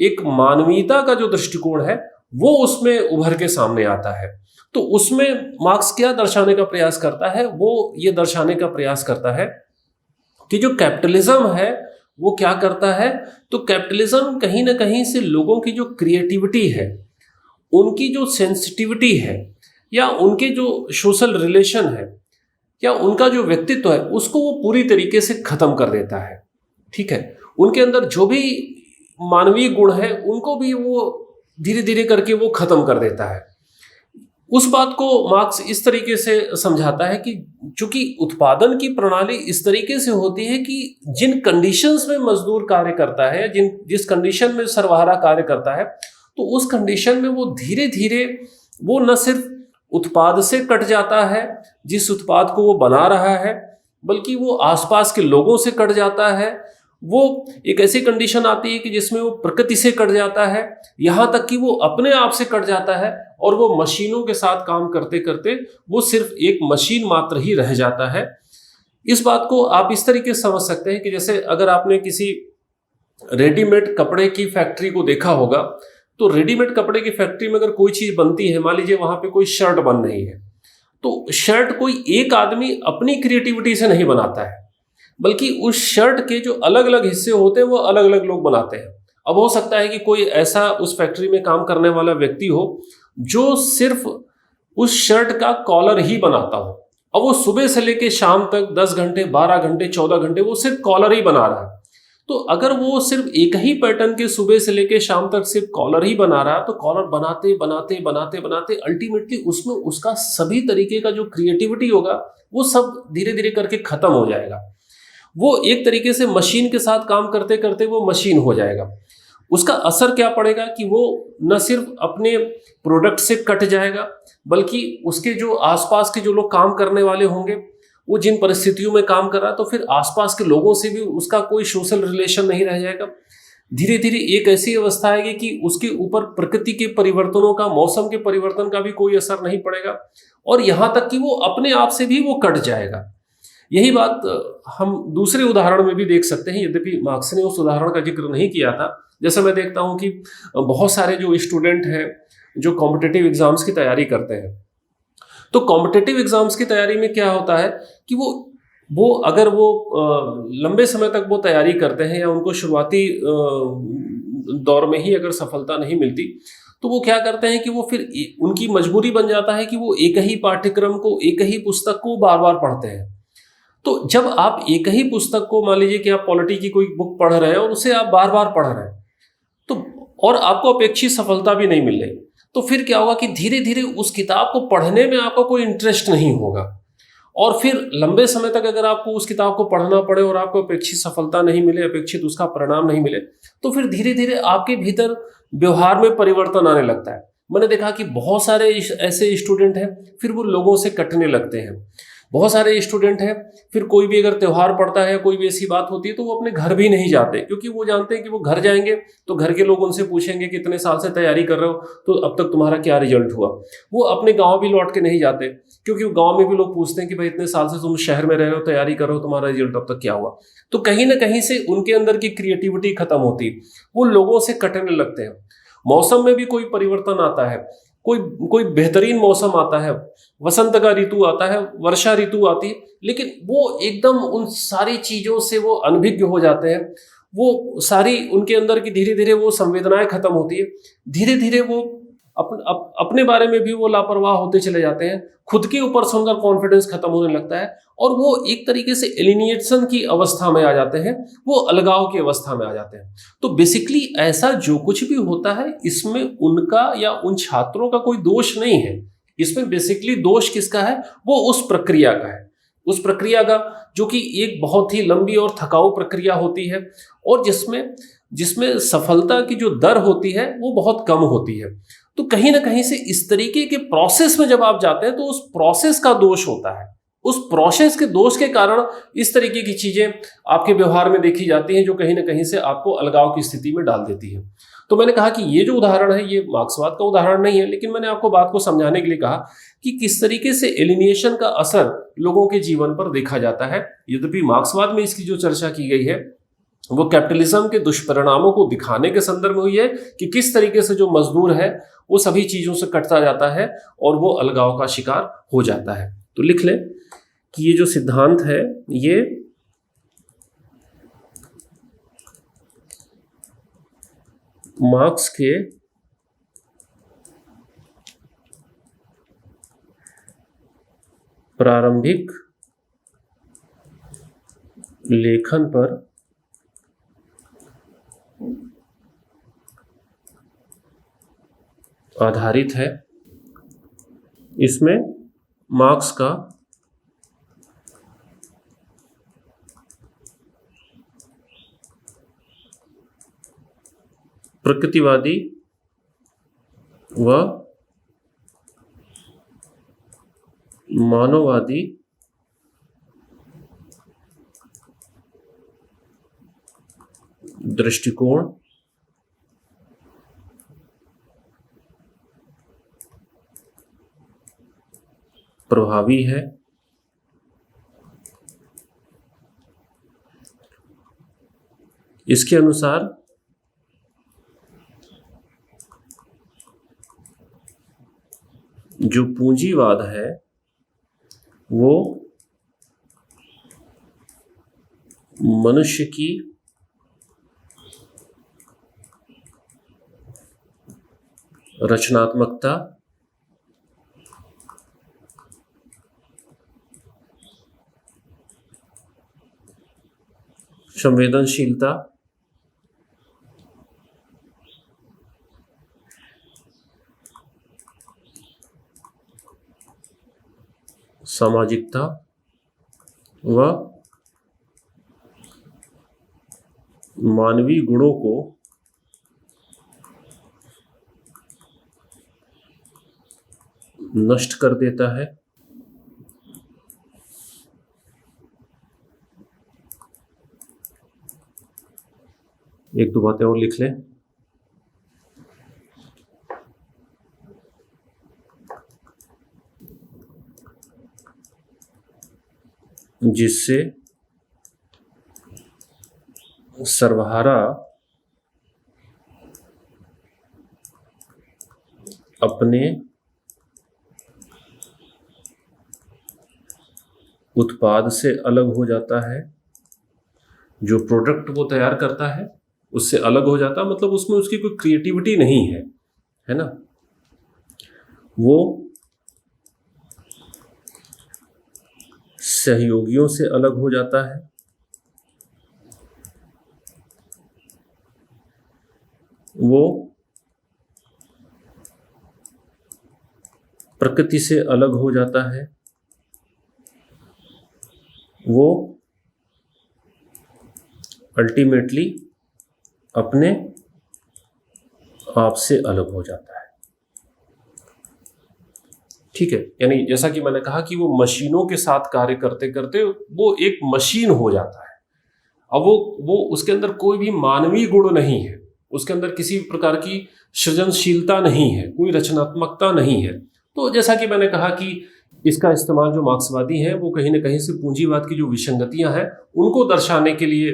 एक मानवीयता का जो दृष्टिकोण है वो उसमें उभर के सामने आता है। तो उसमें मार्क्स क्या दर्शाने का प्रयास करता है, वो ये दर्शाने का प्रयास करता है कि जो कैपिटलिज्म है वो क्या करता है, तो कैपिटलिज्म कहीं ना कहीं से लोगों की जो क्रिएटिविटी है, उनकी जो सेंसिटिविटी है, या उनके जो सोशल रिलेशन है, या उनका जो व्यक्तित्व है, उसको वो पूरी तरीके से खत्म कर देता है। ठीक है, उनके अंदर जो भी मानवीय गुण है उनको भी वो धीरे धीरे करके वो खत्म कर देता है। उस बात को मार्क्स इस तरीके से समझाता है कि चूंकि उत्पादन की प्रणाली इस तरीके से होती है कि जिन कंडीशंस में मजदूर कार्य करता है, जिस कंडीशन में सर्वहारा कार्य करता है, तो उस कंडीशन में वो धीरे धीरे वो न सिर्फ उत्पाद से कट जाता है जिस उत्पाद को वो बना रहा है, बल्कि वो आसपास के लोगों से कट जाता है। वो एक ऐसी कंडीशन आती है कि जिसमें वो प्रकृति से कट जाता है, यहाँ तक कि वो अपने आप से कट जाता है और वो मशीनों के साथ काम करते करते वो सिर्फ एक मशीन मात्र ही रह जाता है। इस बात को आप इस तरीके से समझ सकते हैं कि जैसे अगर आपने किसी रेडीमेड कपड़े की फैक्ट्री को देखा होगा, तो रेडीमेड कपड़े की फैक्ट्री में अगर कोई चीज बनती है, मान लीजिए वहां पे कोई शर्ट बन रही है, तो शर्ट कोई एक आदमी अपनी क्रिएटिविटी से नहीं बनाता है, बल्कि उस शर्ट के जो अलग अलग हिस्से होते हैं वो अलग अलग लोग बनाते हैं। अब हो सकता है कि कोई ऐसा उस फैक्ट्री में काम करने वाला व्यक्ति हो जो सिर्फ उस शर्ट का कॉलर ही बनाता हो, अब वो सुबह से लेकर शाम तक 10 घंटे, 12 घंटे, 14 घंटे वो सिर्फ कॉलर ही बना रहा है। तो अगर वो सिर्फ एक ही पैटर्न के सुबह से लेके शाम तक सिर्फ कॉलर ही बना रहा है, तो कॉलर बनाते बनाते बनाते बनाते अल्टीमेटली उसमें उसका सभी तरीके का जो क्रिएटिविटी होगा वो सब धीरे धीरे करके खत्म हो जाएगा। वो एक तरीके से मशीन के साथ काम करते करते वो मशीन हो जाएगा। उसका असर क्या पड़ेगा कि वो न सिर्फ अपने प्रोडक्ट से कट जाएगा, बल्कि उसके जो आसपास के जो लोग काम करने वाले होंगे, वो जिन परिस्थितियों में काम कर रहा है, तो फिर आसपास के लोगों से भी उसका कोई सोशल रिलेशन नहीं रह जाएगा। धीरे धीरे एक ऐसी अवस्था आएगी कि उसके ऊपर प्रकृति के परिवर्तनों का, मौसम के परिवर्तन का भी कोई असर नहीं पड़ेगा, और यहाँ तक कि वो अपने आप से भी वो कट जाएगा। यही बात हम दूसरे उदाहरण में भी देख सकते हैं, यद्यपि मार्क्स ने उस उदाहरण का जिक्र नहीं किया था। जैसे मैं देखता हूं कि बहुत सारे जो स्टूडेंट हैं जो कॉम्पिटिटिव एग्जाम्स की तैयारी करते हैं, तो कॉम्पिटिटिव एग्जाम्स की तैयारी में क्या होता है कि वो अगर वो लंबे समय तक वो तैयारी करते हैं या उनको शुरुआती दौर में ही अगर सफलता नहीं मिलती, तो वो क्या करते हैं कि वो फिर उनकी मजबूरी बन जाता है कि वो एक ही पाठ्यक्रम को, एक ही पुस्तक को बार बार पढ़ते हैं। तो जब आप एक ही पुस्तक को, मान लीजिए कि आप पॉलिटी की कोई बुक पढ़ रहे हैं और उसे आप बार बार पढ़ रहे हैं, तो और आपको अपेक्षित सफलता भी नहीं मिल रही, तो फिर क्या होगा कि धीरे धीरे उस किताब को पढ़ने में आपका कोई इंटरेस्ट नहीं होगा, और फिर लंबे समय तक अगर आपको उस किताब को पढ़ना पड़े और आपको अपेक्षित सफलता नहीं मिले, अपेक्षित उसका परिणाम नहीं मिले, तो फिर धीरे धीरे आपके भीतर व्यवहार में परिवर्तन आने लगता है। मैंने देखा कि बहुत सारे ऐसे स्टूडेंट हैं, फिर वो लोगों से कटने लगते हैं। बहुत सारे स्टूडेंट हैं, फिर कोई भी अगर त्यौहार पड़ता है, कोई भी ऐसी बात होती है, तो वो अपने घर भी नहीं जाते, क्योंकि वो जानते हैं कि वो घर जाएंगे तो घर के लोग उनसे पूछेंगे कि इतने साल से तैयारी कर रहे हो, तो अब तक तुम्हारा क्या रिजल्ट हुआ। वो अपने गांव भी लौट के नहीं जाते, क्योंकि गांव में भी लोग पूछते हैं कि भाई इतने साल से तुम शहर में रह रहे हो, तैयारी कर रहे हो, तुम्हारा रिजल्ट अब तक क्या हुआ। तो कहीं ना कहीं से उनके अंदर की क्रिएटिविटी खत्म होती, वो लोगों से कटने लगते हैं। मौसम में भी कोई परिवर्तन आता है, कोई कोई बेहतरीन मौसम आता है, वसंत का ऋतु आता है, वर्षा ऋतु आती है, लेकिन वो एकदम उन सारी चीजों से वो अनभिज्ञ हो जाते हैं। वो सारी उनके अंदर की धीरे धीरे वो संवेदनाएं खत्म होती है, धीरे धीरे वो अपने बारे में भी वो लापरवाह होते चले जाते हैं, खुद के ऊपर से उनका कॉन्फिडेंस खत्म होने लगता है, और वो एक तरीके से एलिनिएशन की अवस्था में आ जाते हैं, वो अलगाव की अवस्था में आ जाते हैं। तो बेसिकली ऐसा जो कुछ भी होता है, इसमें उनका या उन छात्रों का कोई दोष नहीं है। इसमें बेसिकली दोष किसका है? वो उस प्रक्रिया का है, उस प्रक्रिया का जो कि एक बहुत ही लंबी और थकाऊ प्रक्रिया होती है, और जिसमें जिसमें सफलता की जो दर होती है वो बहुत कम होती है। तो कहीं ना कहीं से इस तरीके के प्रोसेस में जब आप जाते हैं, तो उस प्रोसेस का दोष होता है। उस प्रोसेस के दोष के कारण इस तरीके की चीजें आपके व्यवहार में देखी जाती हैं, जो कहीं ना कहीं से आपको अलगाव की स्थिति में डाल देती है। तो मैंने कहा कि ये जो उदाहरण है, ये मार्क्सवाद का उदाहरण नहीं है, लेकिन मैंने आपको बात को समझाने के लिए कहा कि किस तरीके से एलिनिएशन का असर लोगों के जीवन पर देखा जाता है। यद्यपि मार्क्सवाद में इसकी जो चर्चा की गई है, वो कैपिटलिज्म के दुष्परिणामों को दिखाने के संदर्भ में हुई है कि किस तरीके से जो मजदूर है वो सभी चीजों से कटता जाता है और वो अलगाव का शिकार हो जाता है। तो लिख लें कि ये जो सिद्धांत है, ये मार्क्स के प्रारंभिक लेखन पर आधारित है। इसमें मार्क्स का प्रकृतिवादी व मानववादी दृष्टिकोण प्रभावी है। इसके अनुसार जो पूंजीवाद है वो मनुष्य की रचनात्मकता, संवेदनशीलता सामाजिकता व मानवीय गुणों को नष्ट कर देता है। एक दो बातें और लिख लें। जिससे सर्वहारा अपने उत्पाद से अलग हो जाता है। जो प्रोडक्ट वो तैयार करता है उससे अलग हो जाता है, मतलब उसमें उसकी कोई क्रिएटिविटी नहीं है ना। वो सहयोगियों से अलग हो जाता है। वो प्रकृति से अलग हो जाता है। वो अल्टीमेटली अपने आप से अलग हो जाता है। ठीक है, यानी जैसा कि मैंने कहा कि वो मशीनों के साथ कार्य करते करते वो एक मशीन हो जाता है। अब वो उसके अंदर कोई भी मानवीय गुण नहीं है, उसके अंदर किसी प्रकार की सृजनशीलता नहीं है, कोई रचनात्मकता नहीं है। तो जैसा कि मैंने कहा कि इसका इस्तेमाल जो मार्क्सवादी हैं वो कहीं ना कहीं से पूंजीवाद की जो विसंगतियां हैं उनको दर्शाने के लिए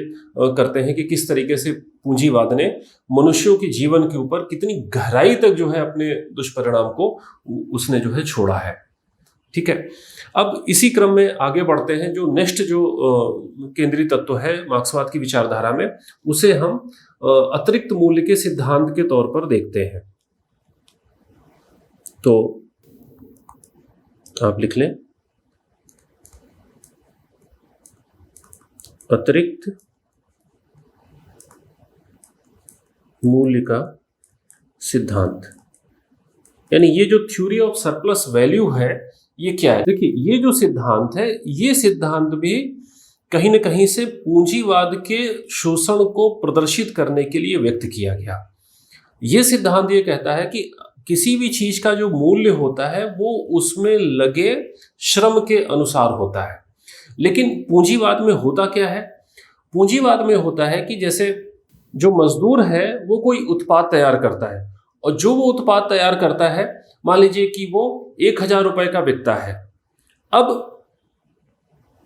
करते हैं कि किस तरीके से पूंजीवाद ने मनुष्यों के जीवन के ऊपर कितनी गहराई तक जो है अपने दुष्परिणाम को उसने जो है छोड़ा है। ठीक है, अब इसी क्रम में आगे बढ़ते हैं। जो नेक्स्ट जो केंद्रीय तत्व है मार्क्सवाद की विचारधारा में, उसे हम अतिरिक्त मूल्य के सिद्धांत के तौर पर देखते हैं। तो आप लिख लें, अतिरिक्त मूल्य का सिद्धांत। यानी ये जो थ्योरी ऑफ सरप्लस वैल्यू है ये क्या है? देखिए, ये जो सिद्धांत है ये सिद्धांत भी कहीं ना कहीं से पूंजीवाद के शोषण को प्रदर्शित करने के लिए व्यक्त किया गया। ये सिद्धांत ये कहता है कि किसी भी चीज का जो मूल्य होता है वो उसमें लगे श्रम के अनुसार होता है। लेकिन पूंजीवाद में होता क्या है? पूंजीवाद में होता है कि जैसे जो मजदूर है वो कोई उत्पाद तैयार करता है, और जो वो उत्पाद तैयार करता है, मान लीजिए कि वो 1,000 रुपए का बिकता है। अब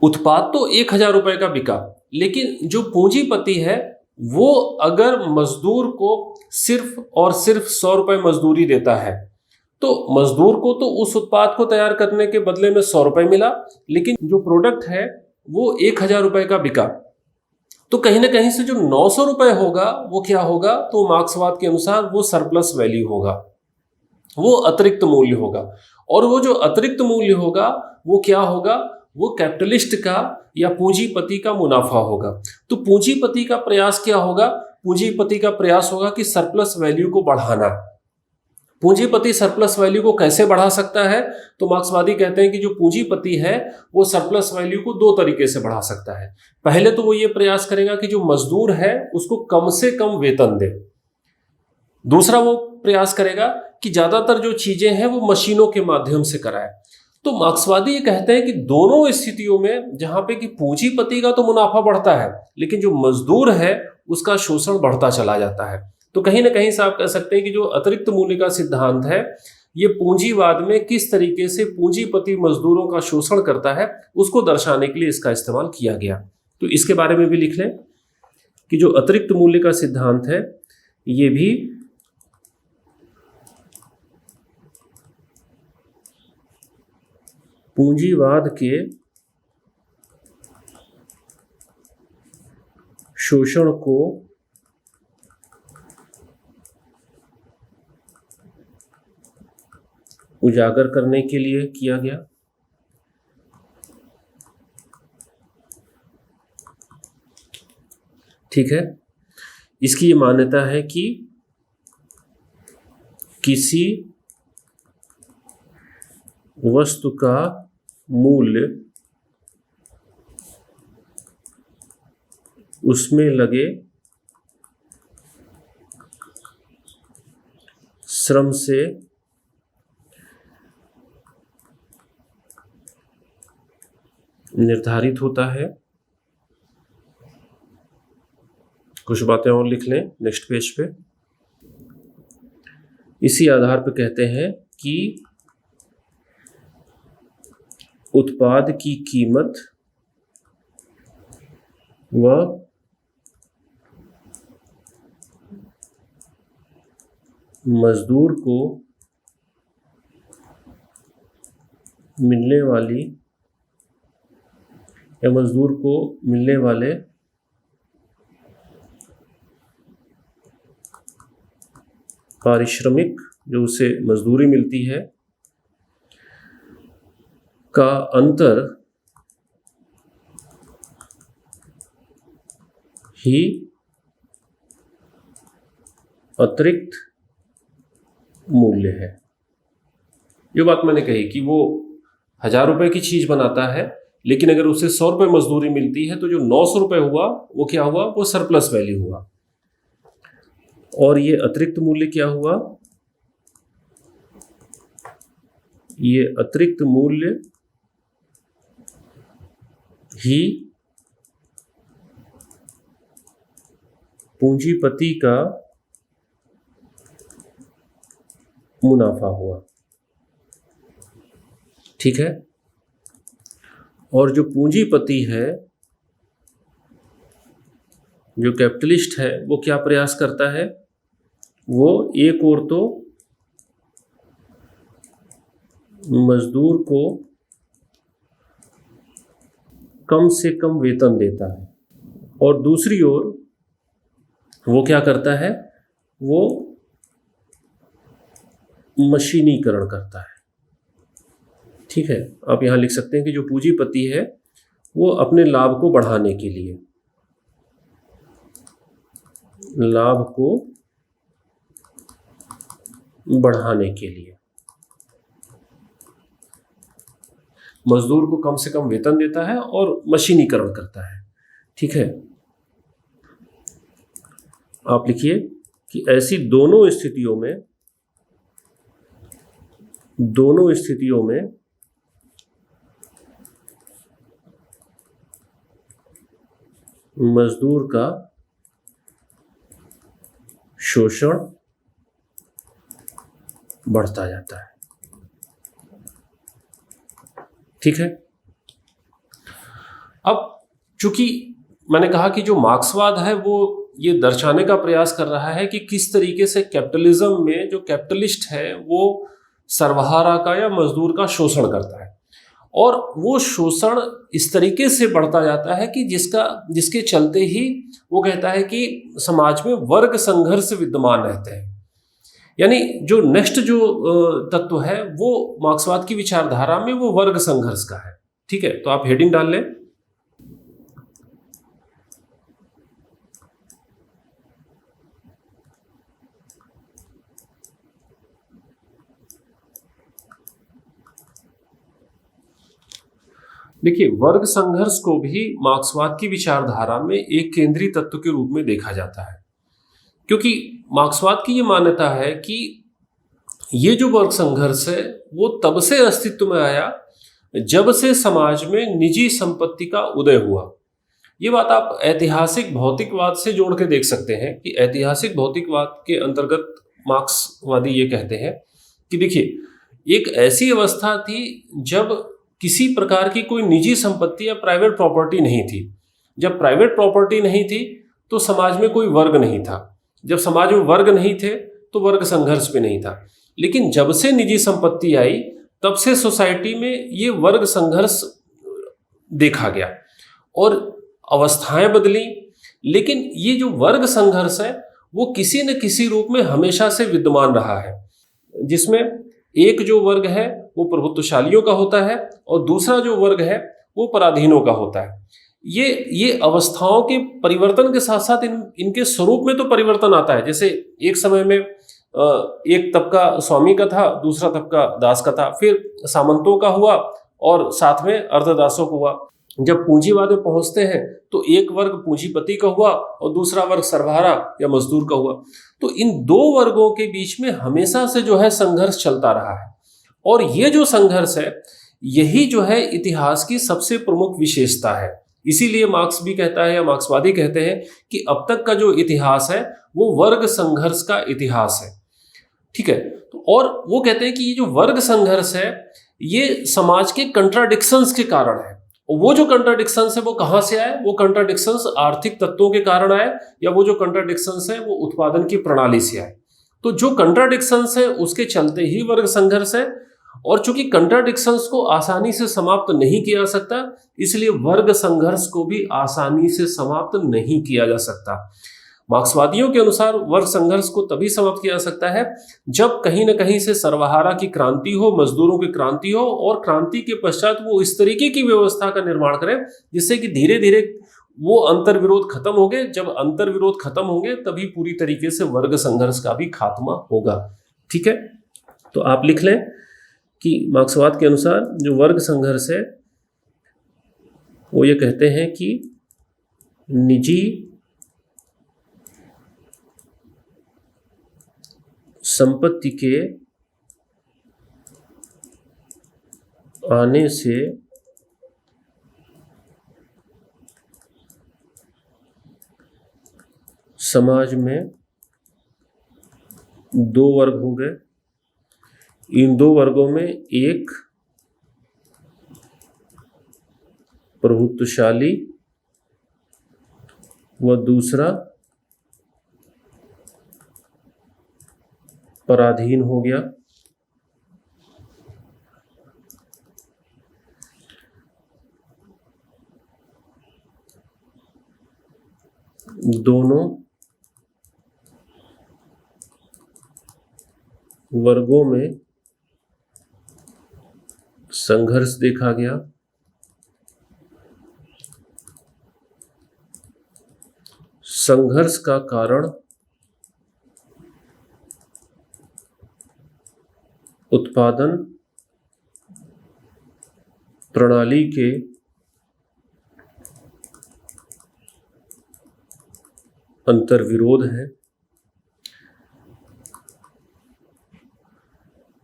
उत्पाद तो 1,000 रुपए का बिका, लेकिन जो पूंजीपति है वो अगर मजदूर को सिर्फ और सिर्फ 100 रुपए मजदूरी देता है, तो मजदूर को तो उस उत्पाद को तैयार करने के बदले में 100 रुपए मिला, लेकिन जो प्रोडक्ट है वो 1,000 रुपए का बिका। तो कहीं ना कहीं से जो 900 रुपए होगा वो क्या होगा? तो मार्क्सवाद के अनुसार वो सरप्लस वैल्यू होगा, वो अतिरिक्त मूल्य होगा। और वो जो अतिरिक्त मूल्य होगा वो क्या होगा? वो कैपिटलिस्ट का या पूंजीपति का मुनाफा होगा। तो पूंजीपति का प्रयास क्या होगा? पूंजीपति का प्रयास होगा कि सरप्लस वैल्यू को बढ़ाना। पूंजीपति सरप्लस वैल्यू को कैसे बढ़ा सकता है? तो मार्क्सवादी कहते हैं कि जो पूंजीपति है वो सरप्लस वैल्यू को दो तरीके से बढ़ा सकता है। पहले तो वो ये प्रयास करेगा कि जो मजदूर है उसको कम से कम वेतन दे। दूसरा वो प्रयास करेगा कि ज्यादातर जो चीजें हैं वो मशीनों के माध्यम से कराए। तो मार्क्सवादी ये कहते हैं कि दोनों स्थितियों में जहां पे कि पूंजीपति का तो मुनाफा बढ़ता है, लेकिन जो मजदूर है उसका शोषण बढ़ता चला जाता है। तो कहीं ना कहीं से आप कह सकते हैं कि जो अतिरिक्त मूल्य का सिद्धांत है ये पूंजीवाद में किस तरीके से पूंजीपति मजदूरों का शोषण करता है उसको दर्शाने के लिए इसका इस्तेमाल किया गया। तो इसके बारे में भी लिख लें कि जो अतिरिक्त मूल्य का सिद्धांत है ये भी पूंजीवाद के शोषण को उजागर करने के लिए किया गया। ठीक है, इसकी ये मान्यता है कि किसी वस्तु का मूल्य उसमें लगे श्रम से निर्धारित होता है। कुछ बातें और लिख लें नेक्स्ट पेज पे। इसी आधार पर कहते हैं कि उत्पाद की कीमत व मजदूर को मिलने वाली या मजदूर को मिलने वाले पारिश्रमिक, जो उसे मजदूरी मिलती है, का अंतर ही अतिरिक्त मूल्य है। ये बात मैंने कही कि वो 1000 रुपए की चीज बनाता है, लेकिन अगर उसे 100 रुपए मजदूरी मिलती है तो जो 900 रुपए हुआ वो क्या हुआ, वो सरप्लस वैल्यू हुआ। और ये अतिरिक्त मूल्य क्या हुआ, ये अतिरिक्त मूल्य ही पूंजीपति का मुनाफा हुआ। ठीक है। और जो पूंजीपति है, जो कैपिटलिस्ट है, वो क्या प्रयास करता है, वो एक और तो मजदूर को कम से कम वेतन देता है, और दूसरी ओर वो क्या करता है, वो मशीनीकरण करता है। ठीक है। आप यहां लिख सकते हैं कि जो पूंजीपति है वो अपने लाभ को बढ़ाने के लिए, लाभ को बढ़ाने के लिए मजदूर को कम से कम वेतन देता है और मशीनीकरण करता है। ठीक है। आप लिखिए कि ऐसी दोनों स्थितियों में मजदूर का शोषण बढ़ता जाता है। ठीक है। अब चूंकि मैंने कहा कि जो मार्क्सवाद है वो ये दर्शाने का प्रयास कर रहा है कि किस तरीके से कैपिटलिज्म में जो कैपिटलिस्ट है वो सर्वहारा का या मजदूर का शोषण करता है, और वो शोषण इस तरीके से बढ़ता जाता है कि जिसके चलते ही वो कहता है कि समाज में वर्ग संघर्ष विद्यमान रहते हैं। यानी जो नेक्स्ट जो तत्व है वो मार्क्सवाद की विचारधारा में वो वर्ग संघर्ष का है। ठीक है। तो आप हेडिंग डाल लें। देखिए, वर्ग संघर्ष को भी मार्क्सवाद की विचारधारा में एक केंद्रीय तत्व के रूप में देखा जाता है, क्योंकि मार्क्सवाद की ये मान्यता है कि ये जो वर्ग संघर्ष है वो तब से अस्तित्व में आया जब से समाज में निजी संपत्ति का उदय हुआ। ये बात आप ऐतिहासिक भौतिकवाद से जोड़ के देख सकते हैं कि ऐतिहासिक भौतिकवाद के अंतर्गत मार्क्सवादी ये कहते हैं कि देखिए, एक ऐसी अवस्था थी जब किसी प्रकार की कोई निजी संपत्ति या प्राइवेट प्रॉपर्टी नहीं थी। जब प्राइवेट प्रॉपर्टी नहीं थी तो समाज में कोई वर्ग नहीं था। जब समाज में वर्ग नहीं थे तो वर्ग संघर्ष भी नहीं था। लेकिन जब से निजी संपत्ति आई तब से सोसाइटी में ये वर्ग संघर्ष देखा गया और अवस्थाएं बदली। लेकिन ये जो वर्ग संघर्ष है वो किसी न किसी रूप में हमेशा से विद्यमान रहा है, जिसमें एक जो वर्ग है वो प्रभुत्वशालियों का होता है और दूसरा जो वर्ग है वो पराधीनों का होता है। ये अवस्थाओं के परिवर्तन के साथ साथ इनके स्वरूप में तो परिवर्तन आता है। जैसे एक समय में एक तबका स्वामी का था, दूसरा तबका दास का था, फिर सामंतों का हुआ, और साथ में अर्धदासों को हुआ। जब पूंजीवाद में पहुंचते हैं तो एक वर्ग पूंजीपति का हुआ और दूसरा वर्ग सर्वहारा या मजदूर का हुआ। तो इन दो वर्गों के बीच में हमेशा से जो है संघर्ष चलता रहा है, और ये जो संघर्ष है यही जो है इतिहास की सबसे प्रमुख विशेषता है। इसीलिए मार्क्स भी कहता है या मार्क्सवादी कहते हैं कि अब तक का जो इतिहास है वो वर्ग संघर्ष का इतिहास है। ठीक है, तो और वो कहते हैं कि ये जो वर्ग संघर्ष है ये समाज के कंट्राडिक्शंस के कारण है। और वो जो कंट्राडिक्शंस है वो कहाँ से आए? वो कंट्राडिक्शंस आर्थिक तत्वों के कारण आए, या वो जो कंट्राडिक्शंस है वो उत्पादन की प्रणाली से आए। तो जो कंट्राडिक्शंस है उसके चलते ही वर्ग संघर्ष है, और चूंकि कंट्राडिक्शंस को आसानी से समाप्त नहीं किया जा सकता, इसलिए वर्ग संघर्ष को भी आसानी से समाप्त नहीं किया जा सकता। मार्क्सवादियों के अनुसार वर्ग संघर्ष को तभी समाप्त किया जा सकता है जब कहीं न कहीं से सर्वहारा की क्रांति हो, मजदूरों की क्रांति हो, और क्रांति के पश्चात वो इस तरीके की व्यवस्था का निर्माण करें जिससे कि धीरे धीरे वो अंतर्विरोध खत्म हो गए। जब अंतर्विरोध खत्म होंगे तभी पूरी तरीके से वर्ग संघर्ष का भी खात्मा होगा। ठीक है, तो आप लिख लें कि मार्क्सवाद के अनुसार जो वर्ग संघर्ष है वो ये कहते हैं कि निजी संपत्ति के आने से समाज में दो वर्ग हो गए। इन दो वर्गों में एक प्रभुत्वशाली व दूसरा पराधीन हो गया। दोनों वर्गों में संघर्ष देखा गया। संघर्ष का कारण उत्पादन प्रणाली के अंतर्विरोध है,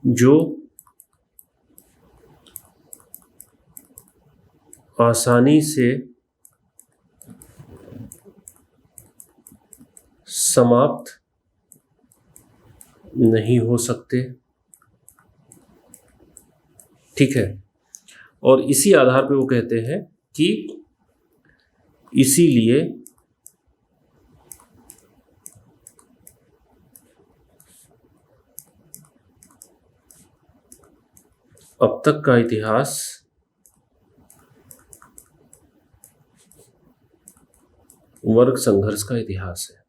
जो आसानी से समाप्त नहीं हो सकते। ठीक है, और इसी आधार पे वो कहते हैं कि इसीलिए अब तक का इतिहास वर्ग संघर्ष का इतिहास है।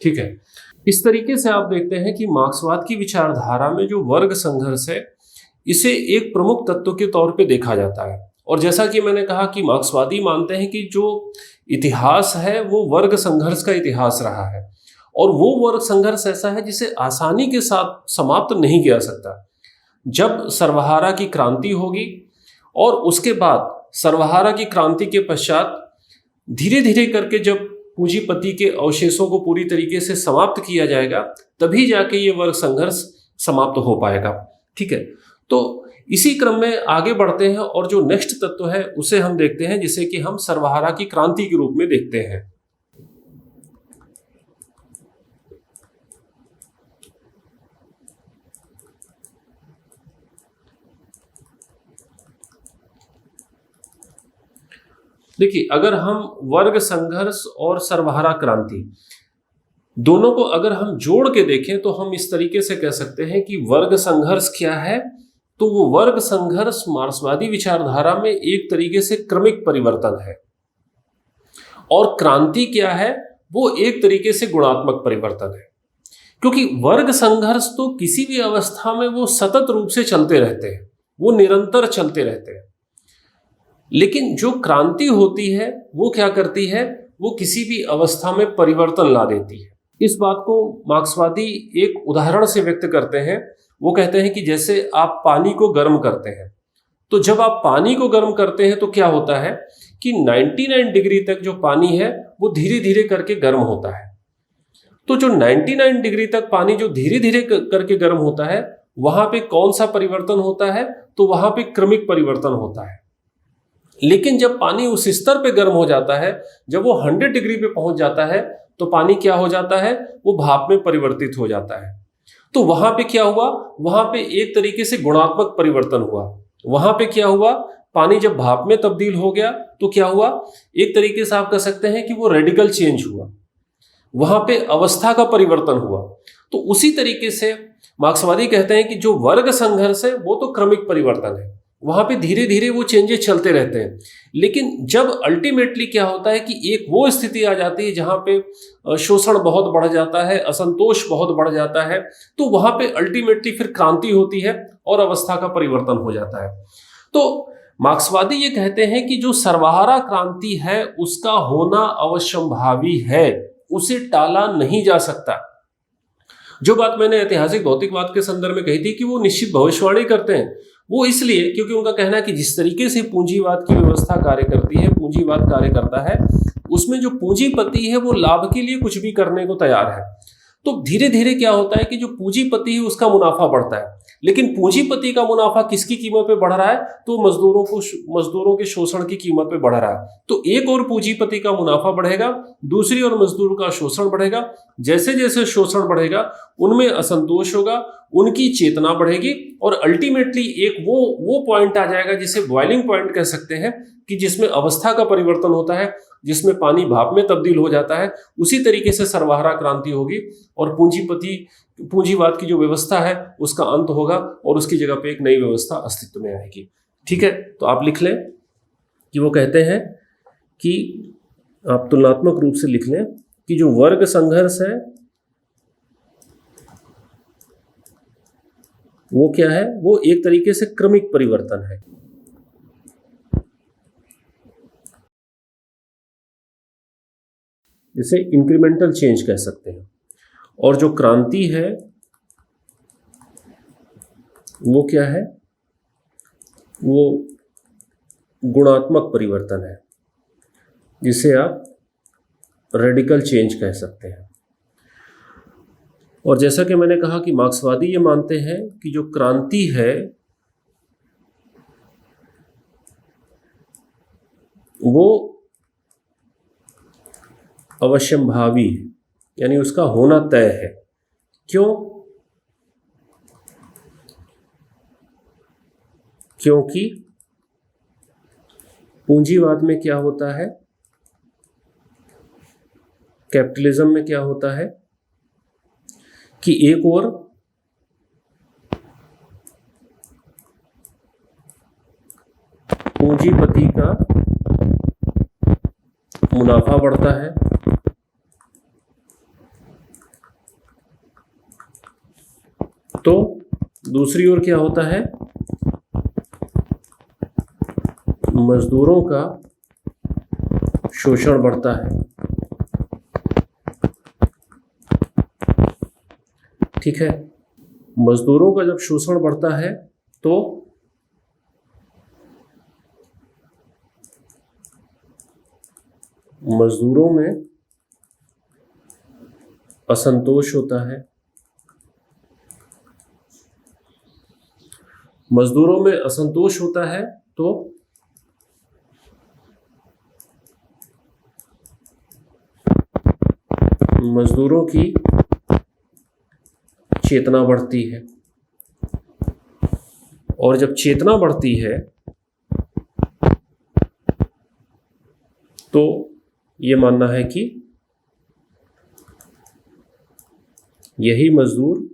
ठीक है, इस तरीके से आप देखते हैं कि मार्क्सवाद की विचारधारा में जो वर्ग संघर्ष है इसे एक प्रमुख तत्व के तौर पे देखा जाता है। और जैसा कि मैंने कहा कि मार्क्सवादी मानते हैं कि जो इतिहास है वो वर्ग संघर्ष का इतिहास रहा है, और वो वर्ग संघर्ष ऐसा है जिसे आसानी के साथ समाप्त नहीं किया जा सकता। जब सर्वहारा की क्रांति होगी और उसके बाद सर्वहारा की क्रांति के पश्चात धीरे धीरे करके जब पूंजीपति के अवशेषों को पूरी तरीके से समाप्त किया जाएगा, तभी जाके ये वर्ग संघर्ष समाप्त हो पाएगा। ठीक है, तो इसी क्रम में आगे बढ़ते हैं और जो नेक्स्ट तत्व है उसे हम देखते हैं, जिसे कि हम सर्वहारा की क्रांति के रूप में देखते हैं। देखिए, अगर हम वर्ग संघर्ष और सर्वहारा क्रांति दोनों को अगर हम जोड़ के देखें तो हम इस तरीके से कह सकते हैं कि वर्ग संघर्ष क्या है, तो वो वर्ग संघर्ष मार्क्सवादी विचारधारा में एक तरीके से क्रमिक परिवर्तन है, और क्रांति क्या है, वो एक तरीके से गुणात्मक परिवर्तन है। क्योंकि वर्ग संघर्ष तो किसी भी अवस्था में वो सतत रूप से चलते रहते हैं, वो निरंतर चलते रहते हैं। लेकिन जो क्रांति होती है वो क्या करती है, वो किसी भी अवस्था में परिवर्तन ला देती है। इस बात को मार्क्सवादी एक उदाहरण से व्यक्त करते हैं। वो कहते हैं कि जैसे आप पानी को गर्म करते हैं, तो जब आप पानी को गर्म करते हैं तो क्या होता है कि 99 डिग्री तक जो पानी है वो धीरे धीरे करके गर्म होता है। तो जो 99 डिग्री तक पानी जो धीरे धीरे करके गर्म होता है, वहां पे कौन सा परिवर्तन होता है? तो वहां पे क्रमिक परिवर्तन होता है। लेकिन जब पानी उस स्तर पे गर्म हो जाता है, जब वो 100 डिग्री पे पहुंच जाता है, तो पानी क्या हो जाता है? वो भाप में परिवर्तित हो जाता है। तो वहां पे क्या हुआ? वहां पे एक तरीके से गुणात्मक परिवर्तन हुआ। वहां पे क्या हुआ? पानी जब भाप में तब्दील हो गया तो क्या हुआ? एक तरीके से आप कह सकते हैं कि वो रेडिकल चेंज हुआ, वहां पे अवस्था का परिवर्तन हुआ। तो उसी तरीके से मार्क्सवादी कहते हैं कि जो वर्ग संघर्ष है वो तो क्रमिक परिवर्तन है, वहां पे धीरे धीरे वो चेंजेस चलते रहते हैं। लेकिन जब अल्टीमेटली क्या होता है कि एक वो स्थिति आ जाती है जहां पे शोषण बहुत बढ़ जाता है, असंतोष बहुत बढ़ जाता है, तो वहां पे अल्टीमेटली फिर क्रांति होती है और अवस्था का परिवर्तन हो जाता है। तो मार्क्सवादी ये कहते हैं कि जो सर्वहारा क्रांति है उसका होना अवश्यंभावी है, उसे टाला नहीं जा सकता। जो बात मैंने ऐतिहासिक भौतिकवाद के संदर्भ में कही थी कि वो निश्चित भविष्यवाणी करते हैं, वो इसलिए क्योंकि उनका कहना है कि जिस तरीके से पूंजीवाद की व्यवस्था कार्य करती है, पूंजीवाद कार्य करता है, उसमें जो पूंजीपति है वो लाभ के लिए कुछ भी करने को तैयार है। तो धीरे धीरे क्या होता है कि जो पूंजीपति है उसका मुनाफा बढ़ता है, लेकिन पूंजीपति का मुनाफा किसकी कीमत पे बढ़ रहा है? तो मजदूरों के शोषण की कीमत पे बढ़ रहा है। तो एक और पूंजीपति का मुनाफा बढ़ेगा, दूसरी ओर मजदूर का शोषण बढ़ेगा। जैसे जैसे शोषण बढ़ेगा उनमें असंतोष होगा, उनकी चेतना बढ़ेगी और अल्टीमेटली एक वो पॉइंट आ जाएगा जिसे बॉइलिंग पॉइंट कह सकते हैं, कि जिसमें अवस्था का परिवर्तन होता है, जिसमें पानी भाप में तब्दील हो जाता है। उसी तरीके से सर्वहारा क्रांति होगी और पूंजीवाद की जो व्यवस्था है उसका अंत होगा और उसकी जगह पे एक नई व्यवस्था अस्तित्व में आएगी। ठीक है, तो आप लिख लें कि वो कहते हैं कि आप तुलनात्मक रूप से लिख लें कि जो वर्ग संघर्ष है वो क्या है? वो एक तरीके से क्रमिक परिवर्तन है। इसे इंक्रीमेंटल चेंज कह सकते हैं। और जो क्रांति है वो क्या है? वो गुणात्मक परिवर्तन है, जिसे आप रेडिकल चेंज कह सकते हैं। और जैसा कि मैंने कहा कि मार्क्सवादी ये मानते हैं कि जो क्रांति है वो अवश्यंभावी है, यानी उसका होना तय है। क्यों? क्योंकि पूंजीवाद में क्या होता है, कैपिटलिज्म में क्या होता है कि एक और पूंजीपति का मुनाफा बढ़ता है, तो दूसरी ओर क्या होता है? मजदूरों का शोषण बढ़ता है। ठीक है, मजदूरों का जब शोषण बढ़ता है तो मजदूरों में असंतोष होता है। मजदूरों में असंतोष होता है तो मजदूरों की चेतना बढ़ती है, और जब चेतना बढ़ती है तो ये मानना है कि यही मजदूर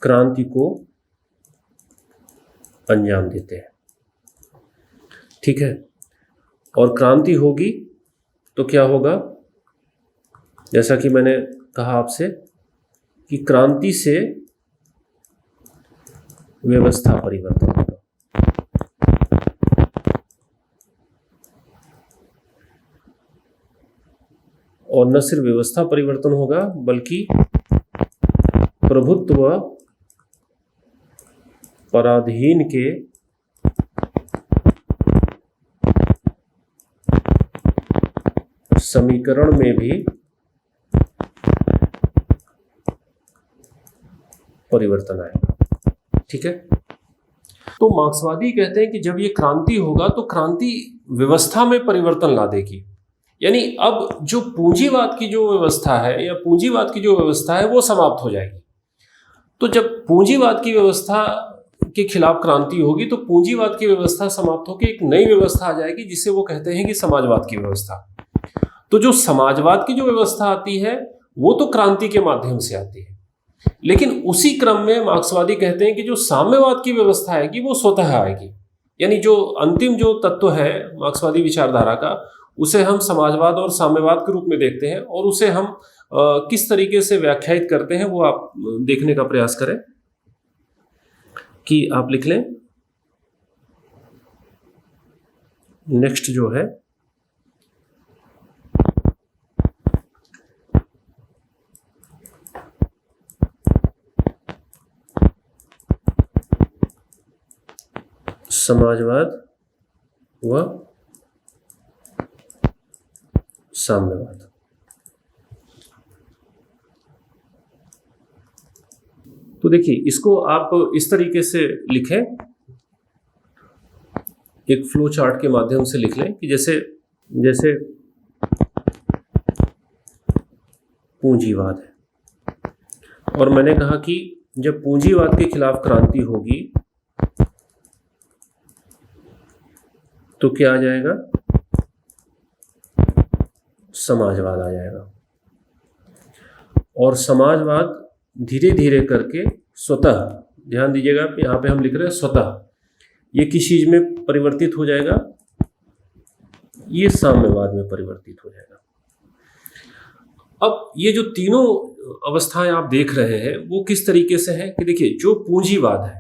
क्रांति को अंजाम देते हैं। ठीक है, और क्रांति होगी तो क्या होगा? जैसा कि मैंने कहा आपसे कि क्रांति से व्यवस्था परिवर्तन होगा। और न सिर्फ व्यवस्था परिवर्तन होगा बल्कि प्रभुत्व पराधीन के समीकरण में भी परिवर्तन आएगा। ठीक है, तो मार्क्सवादी कहते हैं कि जब ये क्रांति होगा तो क्रांति व्यवस्था में परिवर्तन ला देगी। यानी अब जो पूंजीवाद की जो व्यवस्था है या पूंजीवाद की जो व्यवस्था है वो समाप्त हो जाएगी। तो जब पूंजीवाद की व्यवस्था के खिलाफ क्रांति होगी तो पूंजीवाद की व्यवस्था समाप्त होकर एक नई व्यवस्था आ जाएगी जिसे वो कहते हैं कि समाजवाद की व्यवस्था। तो जो समाजवाद की जो व्यवस्था आती है वो तो क्रांति के माध्यम से आती है, लेकिन उसी क्रम में मार्क्सवादी कहते हैं कि जो साम्यवाद की व्यवस्था आएगी वो स्वतः आएगी। यानी जो अंतिम जो तत्व है मार्क्सवादी विचारधारा का उसे हम समाजवाद और साम्यवाद के रूप में देखते हैं, और उसे हम किस तरीके से व्याख्यायित करते हैं वो आप देखने का प्रयास करें। कि आप लिख लें नेक्स्ट जो है समाजवाद व साम्यवाद। तो देखिए इसको आप इस तरीके से लिखें, एक फ्लो चार्ट के माध्यम से लिख लें कि जैसे जैसे पूंजीवाद है और मैंने कहा कि जब पूंजीवाद के खिलाफ क्रांति होगी तो क्या आ जाएगा, समाजवाद आ जाएगा। और समाजवाद धीरे धीरे करके स्वतः, ध्यान दीजिएगा यहाँ पे हम लिख रहे हैं स्वतः, ये किस चीज में परिवर्तित हो जाएगा, ये साम्यवाद में परिवर्तित हो जाएगा। अब ये जो तीनों अवस्थाएं आप देख रहे हैं वो किस तरीके से है कि देखिए जो पूंजीवाद है,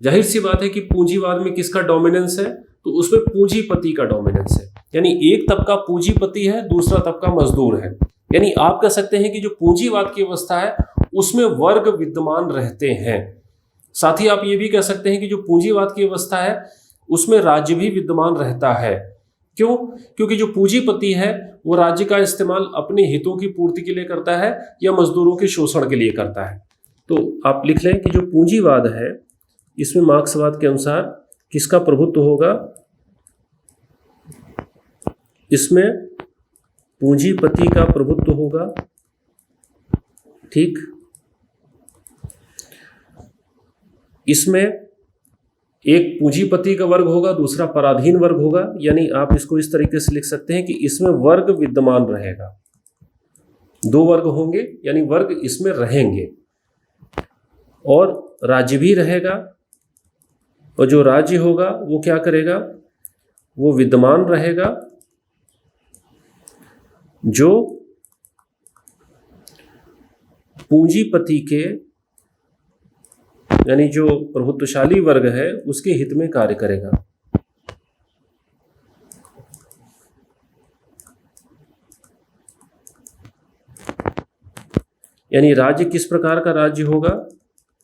जाहिर सी बात है कि पूंजीवाद में किसका डोमिनेंस है, तो उसमें पूंजीपति का डोमिनेंस है। यानी एक तबका पूंजीपति है, दूसरा तबका मजदूर है। यानी आप कह सकते हैं कि जो पूंजीवाद की अवस्था है उसमें वर्ग विद्यमान रहते हैं। साथ ही आप ये भी कह सकते हैं कि जो पूंजीवाद की अवस्था है उसमें राज्य भी विद्यमान रहता है। क्यों? क्योंकि जो पूंजीपति है वो राज्य का इस्तेमाल अपने हितों की पूर्ति के लिए करता है या मजदूरों के शोषण के लिए करता है। तो आप लिख लें कि जो पूंजीवाद है इसमें मार्क्सवाद के अनुसार किसका प्रभुत्व होगा, इसमें पूंजीपति का प्रभुत्व होगा। ठीक, इसमें एक पूंजीपति का वर्ग होगा, दूसरा पराधीन वर्ग होगा। यानी आप इसको इस तरीके से लिख सकते हैं कि इसमें वर्ग विद्यमान रहेगा, दो वर्ग होंगे यानी वर्ग इसमें रहेंगे, और राज्य भी रहेगा। और जो राज्य होगा वो क्या करेगा, वो विद्यमान रहेगा जो पूंजीपति के यानी जो प्रभुत्वशाली वर्ग है उसके हित में कार्य करेगा। यानी राज्य किस प्रकार का राज्य होगा,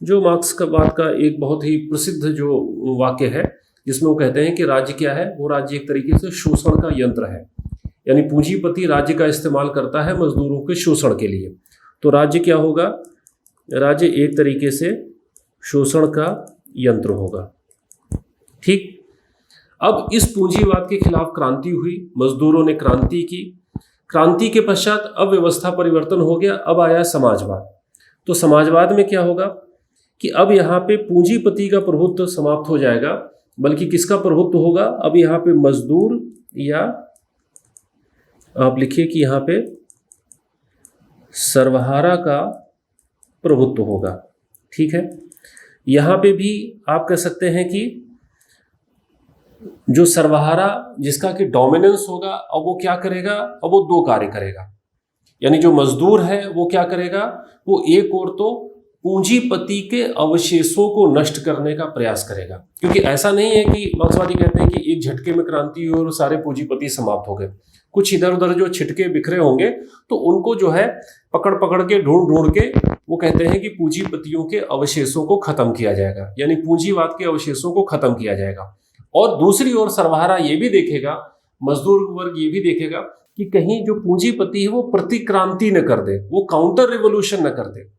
जो मार्क्सवाद का एक बहुत ही प्रसिद्ध जो वाक्य है जिसमें वो कहते हैं कि राज्य क्या है, वो राज्य एक तरीके से शोषण का यंत्र है। यानी पूंजीपति राज्य का इस्तेमाल करता है मजदूरों के शोषण के लिए। तो राज्य क्या होगा, राज्य एक तरीके से शोषण का यंत्र होगा। ठीक, अब इस पूंजीवाद के खिलाफ क्रांति हुई, मजदूरों ने क्रांति की। क्रांति के पश्चात अब व्यवस्था परिवर्तन हो गया, अब आया समाजवाद। तो समाजवाद में क्या होगा कि अब यहाँ पे पूंजीपति का प्रभुत्व समाप्त हो जाएगा, बल्कि किसका प्रभुत्व होगा, अब यहाँ पे मजदूर, या आप लिखिए कि यहाँ पे सर्वहारा का प्रभुत्व होगा। ठीक है, यहाँ पे भी आप कह सकते हैं कि जो सर्वहारा जिसका कि डोमिनेंस होगा, अब वो क्या करेगा, अब वो दो कार्य करेगा। यानी जो मजदूर है वो क्या करेगा, वो एक और तो पूंजीपति के अवशेषों को नष्ट करने का प्रयास करेगा। क्योंकि ऐसा नहीं है कि मार्क्सवादी कहते हैं कि एक झटके में क्रांति हुई और सारे पूंजीपति समाप्त हो गए। कुछ इधर उधर जो छिटके बिखरे होंगे तो उनको जो है पकड़ पकड़ के ढूंढ ढूंढ के वो कहते हैं कि पूंजीपतियों के अवशेषों को खत्म किया जाएगा, यानी पूंजीवाद के अवशेषों को खत्म किया जाएगा। और दूसरी ओर सर्वहारा ये भी देखेगा, मजदूर वर्ग ये भी देखेगा कि कहीं जो पूंजीपति है वो प्रतिक्रांति न कर दे, वो काउंटर रिवोल्यूशन न कर दे।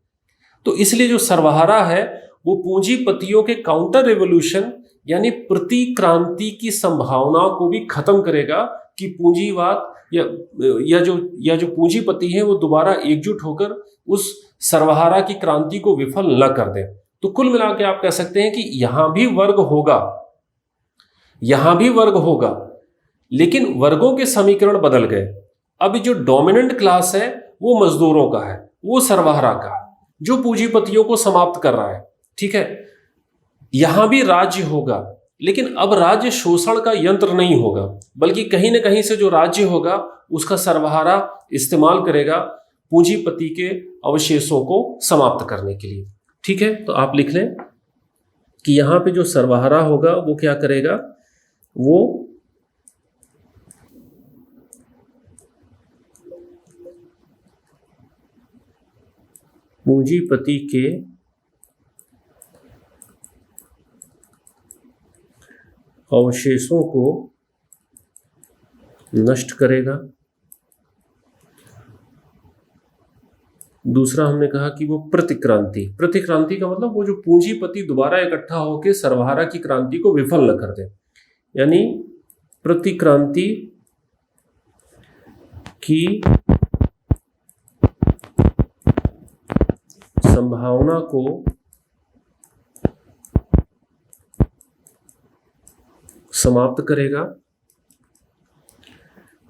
तो इसलिए जो सर्वहारा है वो पूंजीपतियों के काउंटर रिवोल्यूशन यानी प्रतिक्रांति की संभावना को भी खत्म करेगा कि पूंजीवाद या जो पूंजीपति है वो दोबारा एकजुट होकर उस सर्वहारा की क्रांति को विफल न कर दे। तो कुल मिला के आप कह सकते हैं कि यहां भी वर्ग होगा, लेकिन वर्गों के समीकरण बदल गए। अब जो डोमिनेंट क्लास है वो मजदूरों का है, वो सर्वहारा का, जो पूंजीपतियों को समाप्त कर रहा है। ठीक है, यहां भी राज्य होगा, लेकिन अब राज्य शोषण का यंत्र नहीं होगा, बल्कि कहीं ना कहीं से जो राज्य होगा उसका सर्वहारा इस्तेमाल करेगा पूंजीपति के अवशेषों को समाप्त करने के लिए। ठीक है, तो आप लिख लें कि यहां पे जो सर्वहारा होगा वो क्या करेगा, वो पूंजीपति के अवशेषों को नष्ट करेगा। दूसरा हमने कहा कि वो प्रतिक्रांति का मतलब वो जो पूंजीपति दोबारा इकट्ठा होकर सर्वहारा की क्रांति को विफल न कर दे, यानी प्रतिक्रांति की संभावना को समाप्त करेगा।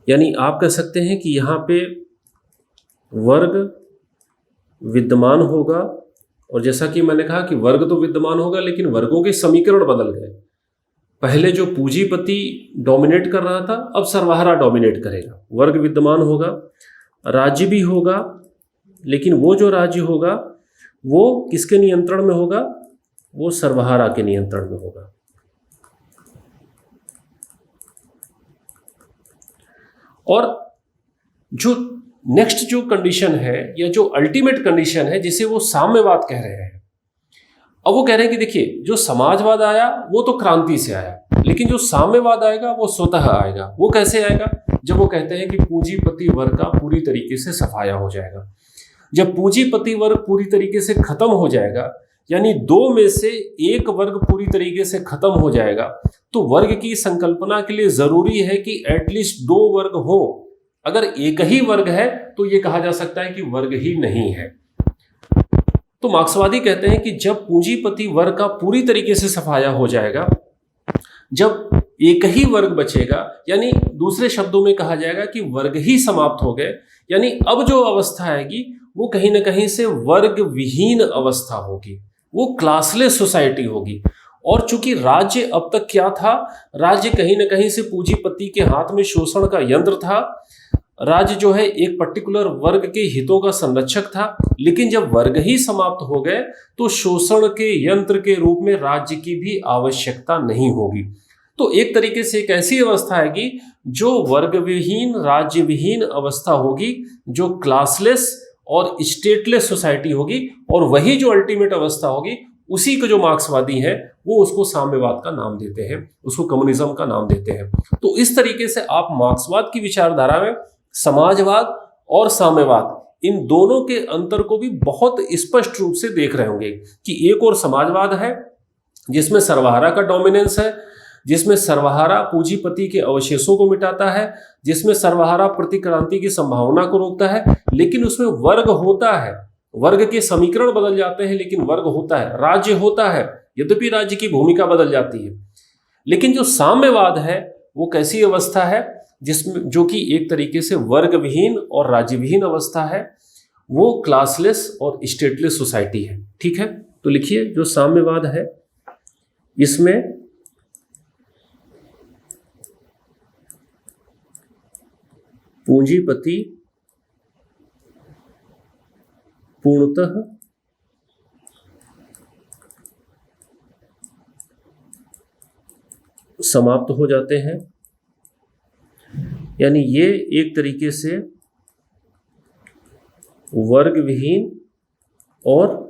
यानी आप कह सकते हैं कि यहां पे वर्ग विद्यमान होगा, और जैसा कि मैंने कहा कि वर्ग तो विद्यमान होगा लेकिन वर्गों के समीकरण बदल गए। पहले जो पूंजीपति डोमिनेट कर रहा था अब सर्वहारा डोमिनेट करेगा। वर्ग विद्यमान होगा, राज्य भी होगा, लेकिन वो जो राज्य होगा वो किसके नियंत्रण में होगा, वो सर्वहारा के नियंत्रण में होगा। और जो नेक्स्ट जो कंडीशन है या जो अल्टीमेट कंडीशन है जिसे वो साम्यवाद कह रहे हैं, अब वो कह रहे हैं कि देखिए जो समाजवाद आया वो तो क्रांति से आया, लेकिन जो साम्यवाद आएगा वो स्वतः आएगा। वो कैसे आएगा, जब वो कहते हैं कि पूंजीपति वर्ग का पूरी तरीके से सफाया हो जाएगा। जब पूंजीपति वर्ग पूरी तरीके से खत्म हो जाएगा, यानी दो में से एक वर्ग पूरी तरीके से खत्म हो जाएगा, तो वर्ग की संकल्पना के लिए जरूरी है कि एटलीस्ट दो वर्ग हो। अगर एक ही वर्ग है तो यह कहा जा सकता है कि वर्ग ही नहीं है। तो मार्क्सवादी कहते हैं कि जब पूंजीपति वर्ग का पूरी तरीके से सफाया हो जाएगा, जब एक ही वर्ग बचेगा, यानी दूसरे शब्दों में कहा जाएगा कि वर्ग ही समाप्त हो गए, यानी अब जो अवस्था आएगी वो कहीं ना कहीं से वर्ग विहीन अवस्था होगी, वो क्लासलेस सोसाइटी होगी। और चूंकि राज्य अब तक क्या था, राज्य कहीं ना कहीं से पूंजीपति के हाथ में शोषण का यंत्र था। राज्य जो है एक पर्टिकुलर वर्ग के हितों का संरक्षक था, लेकिन जब वर्ग ही समाप्त हो गए तो शोषण के यंत्र के रूप में राज्य की भी आवश्यकता नहीं होगी। तो एक तरीके से एक ऐसी अवस्था आएगी जो वर्ग विहीन राज्य विहीन अवस्था होगी, जो क्लासलेस और स्टेटलेस सोसाइटी होगी, और वही जो अल्टीमेट अवस्था होगी उसी को जो मार्क्सवादी है वो उसको साम्यवाद का नाम देते हैं, उसको कम्युनिज्म का नाम देते हैं। तो इस तरीके से आप मार्क्सवाद की विचारधारा में समाजवाद और साम्यवाद इन दोनों के अंतर को भी बहुत स्पष्ट रूप से देख रहे होंगे कि एक और समाजवाद है जिसमें सर्वहारा का डोमिनेंस है, जिसमें सर्वहारा पूंजीपति के अवशेषों को मिटाता है, जिसमें सर्वहारा प्रतिक्रांति की संभावना को रोकता है, लेकिन उसमें वर्ग होता है। वर्ग के समीकरण बदल जाते हैं लेकिन वर्ग होता है, राज्य होता है, यद्यपि राज्य की भूमिका बदल जाती है। लेकिन जो साम्यवाद है वो कैसी अवस्था है, जिसमें जो कि एक तरीके से वर्ग विहीन और राज्य विहीन अवस्था है, वो क्लासलेस और स्टेटलेस सोसाइटी है। ठीक है, तो लिखिए जो साम्यवाद है इसमें पूंजीपति पूर्णतः समाप्त हो जाते हैं। यानी ये एक तरीके से वर्ग विहीन और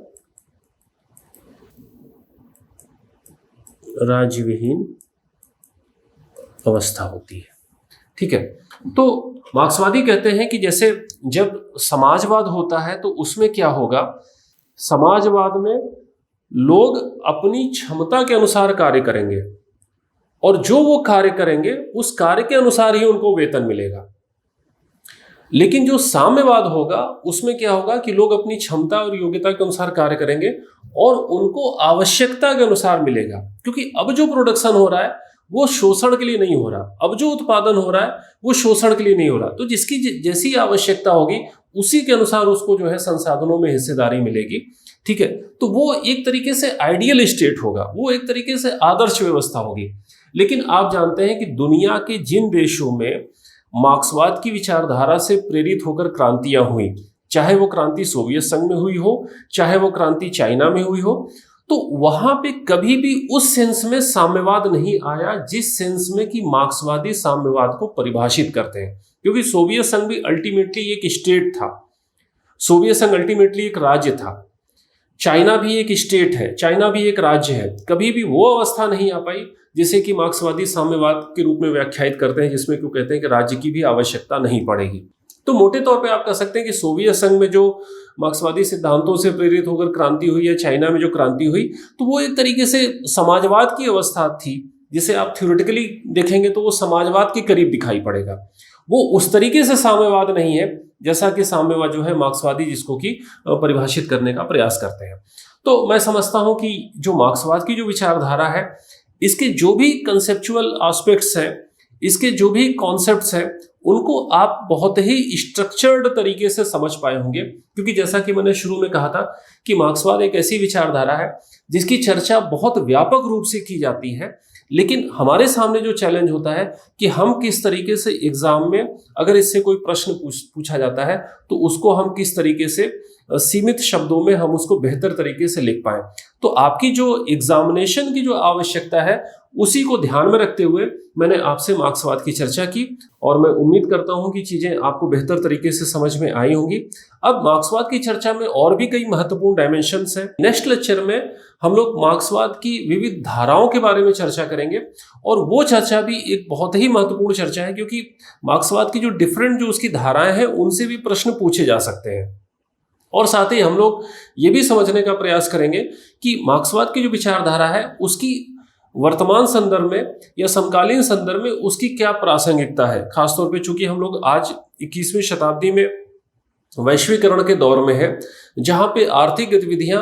राज्य विहीन अवस्था होती है। ठीक है, तो मार्क्सवादी कहते हैं कि जैसे जब समाजवाद होता है तो उसमें क्या होगा, समाजवाद में लोग अपनी क्षमता के अनुसार कार्य करेंगे और जो वो कार्य करेंगे उस कार्य के अनुसार ही उनको वेतन मिलेगा। लेकिन जो साम्यवाद होगा उसमें क्या होगा कि लोग अपनी क्षमता और योग्यता के अनुसार कार्य करेंगे और उनको आवश्यकता के अनुसार मिलेगा, क्योंकि अब जो प्रोडक्शन हो रहा है वो शोषण के लिए नहीं हो रहा, अब जो उत्पादन हो रहा है वो शोषण के लिए नहीं हो रहा। तो जिसकी जैसी आवश्यकता होगी उसी के अनुसार उसको जो है संसाधनों में हिस्सेदारी मिलेगी। ठीक है, तो वो एक तरीके से आइडियल स्टेट होगा, वो एक तरीके से आदर्श व्यवस्था होगी। लेकिन आप जानते हैं कि दुनिया के जिन देशों में मार्क्सवाद की विचारधारा से प्रेरित होकर क्रांतियां हुई, चाहे वो क्रांति सोवियत संघ में हुई हो, चाहे वो क्रांति चाइना में हुई हो, तो वहां पे कभी भी उस सेंस में साम्यवाद नहीं आया जिस सेंस में कि मार्क्सवादी साम्यवाद को परिभाषित करते हैं। क्योंकि सोवियत संघ भी अल्टीमेटली एक स्टेट था, सोवियत संघ अल्टीमेटली एक राज्य था, चाइना भी एक स्टेट है, चाइना भी एक राज्य है। कभी भी वो अवस्था नहीं आ पाई जिसे कि मार्क्सवादी साम्यवाद के रूप में व्याख्यायित करते हैं, जिसमें क्यों कहते हैं कि राज्य की भी आवश्यकता नहीं पड़ेगी। तो मोटे तौर पे आप कह सकते हैं कि सोवियत संघ में जो मार्क्सवादी सिद्धांतों से प्रेरित होकर क्रांति हुई है, चाइना में जो क्रांति हुई, तो वो एक तरीके से समाजवाद की अवस्था थी, जिसे आप थ्योरेटिकली देखेंगे तो वो समाजवाद के करीब दिखाई पड़ेगा। वो उस तरीके से साम्यवाद नहीं है जैसा कि साम्यवाद जो है मार्क्सवादी जिसको कि परिभाषित करने का प्रयास करते हैं। तो मैं समझता हूं कि जो मार्क्सवाद की जो विचारधारा है, इसके जो भी कंसेप्चुअल एस्पेक्ट्स हैं, इसके जो भी कॉन्सेप्ट्स हैं, उनको आप बहुत ही स्ट्रक्चर्ड तरीके से समझ पाए होंगे। क्योंकि जैसा कि मैंने शुरू में कहा था कि मार्क्सवाद एक ऐसी विचारधारा है जिसकी चर्चा बहुत व्यापक रूप से की जाती है, लेकिन हमारे सामने जो चैलेंज होता है कि हम किस तरीके से एग्जाम में अगर इससे कोई प्रश्न पूछा जाता है तो उसको हम किस तरीके से सीमित शब्दों में हम उसको बेहतर तरीके से लिख पाएं। तो आपकी जो एग्जामिनेशन की जो आवश्यकता है उसी को ध्यान में रखते हुए मैंने आपसे मार्क्सवाद की चर्चा की और मैं उम्मीद करता हूं कि चीजें आपको बेहतर तरीके से समझ में आई होंगी। अब मार्क्सवाद की चर्चा में और भी कई महत्वपूर्ण डायमेंशंस हैं। नेक्स्ट लेक्चर में हम लोग मार्क्सवाद की विविध धाराओं के बारे में चर्चा करेंगे और वो चर्चा भी एक बहुत ही महत्वपूर्ण चर्चा है, क्योंकि मार्क्सवाद की जो डिफरेंट जो उसकी धाराएं हैं उनसे भी प्रश्न पूछे जा सकते हैं। और साथ ही हम लोग ये भी समझने का प्रयास करेंगे कि मार्क्सवाद की जो विचारधारा है उसकी वर्तमान संदर्भ में या समकालीन संदर्भ में उसकी क्या प्रासंगिकता है। खासतौर पे चूंकि हम लोग आज 21वीं शताब्दी में वैश्वीकरण के दौर में है, जहां पे आर्थिक गतिविधियां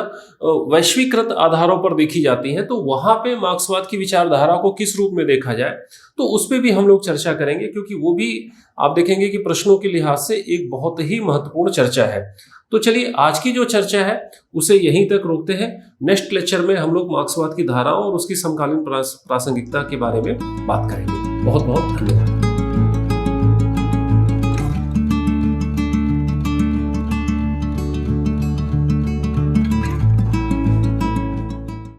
वैश्वीकृत आधारों पर देखी जाती हैं, तो वहां पे मार्क्सवाद की विचारधारा को किस रूप में देखा जाए तो उस पर भी हम लोग चर्चा करेंगे, क्योंकि वो भी आप देखेंगे कि प्रश्नों के लिहाज से एक बहुत ही महत्वपूर्ण चर्चा है। तो चलिए आज की जो चर्चा है उसे यहीं तक रोकते हैं। नेक्स्ट लेक्चर में हम लोग मार्क्सवाद की धाराओं और उसकी समकालीन प्रासंगिकता के बारे में बात करेंगे। बहुत बहुत धन्यवाद।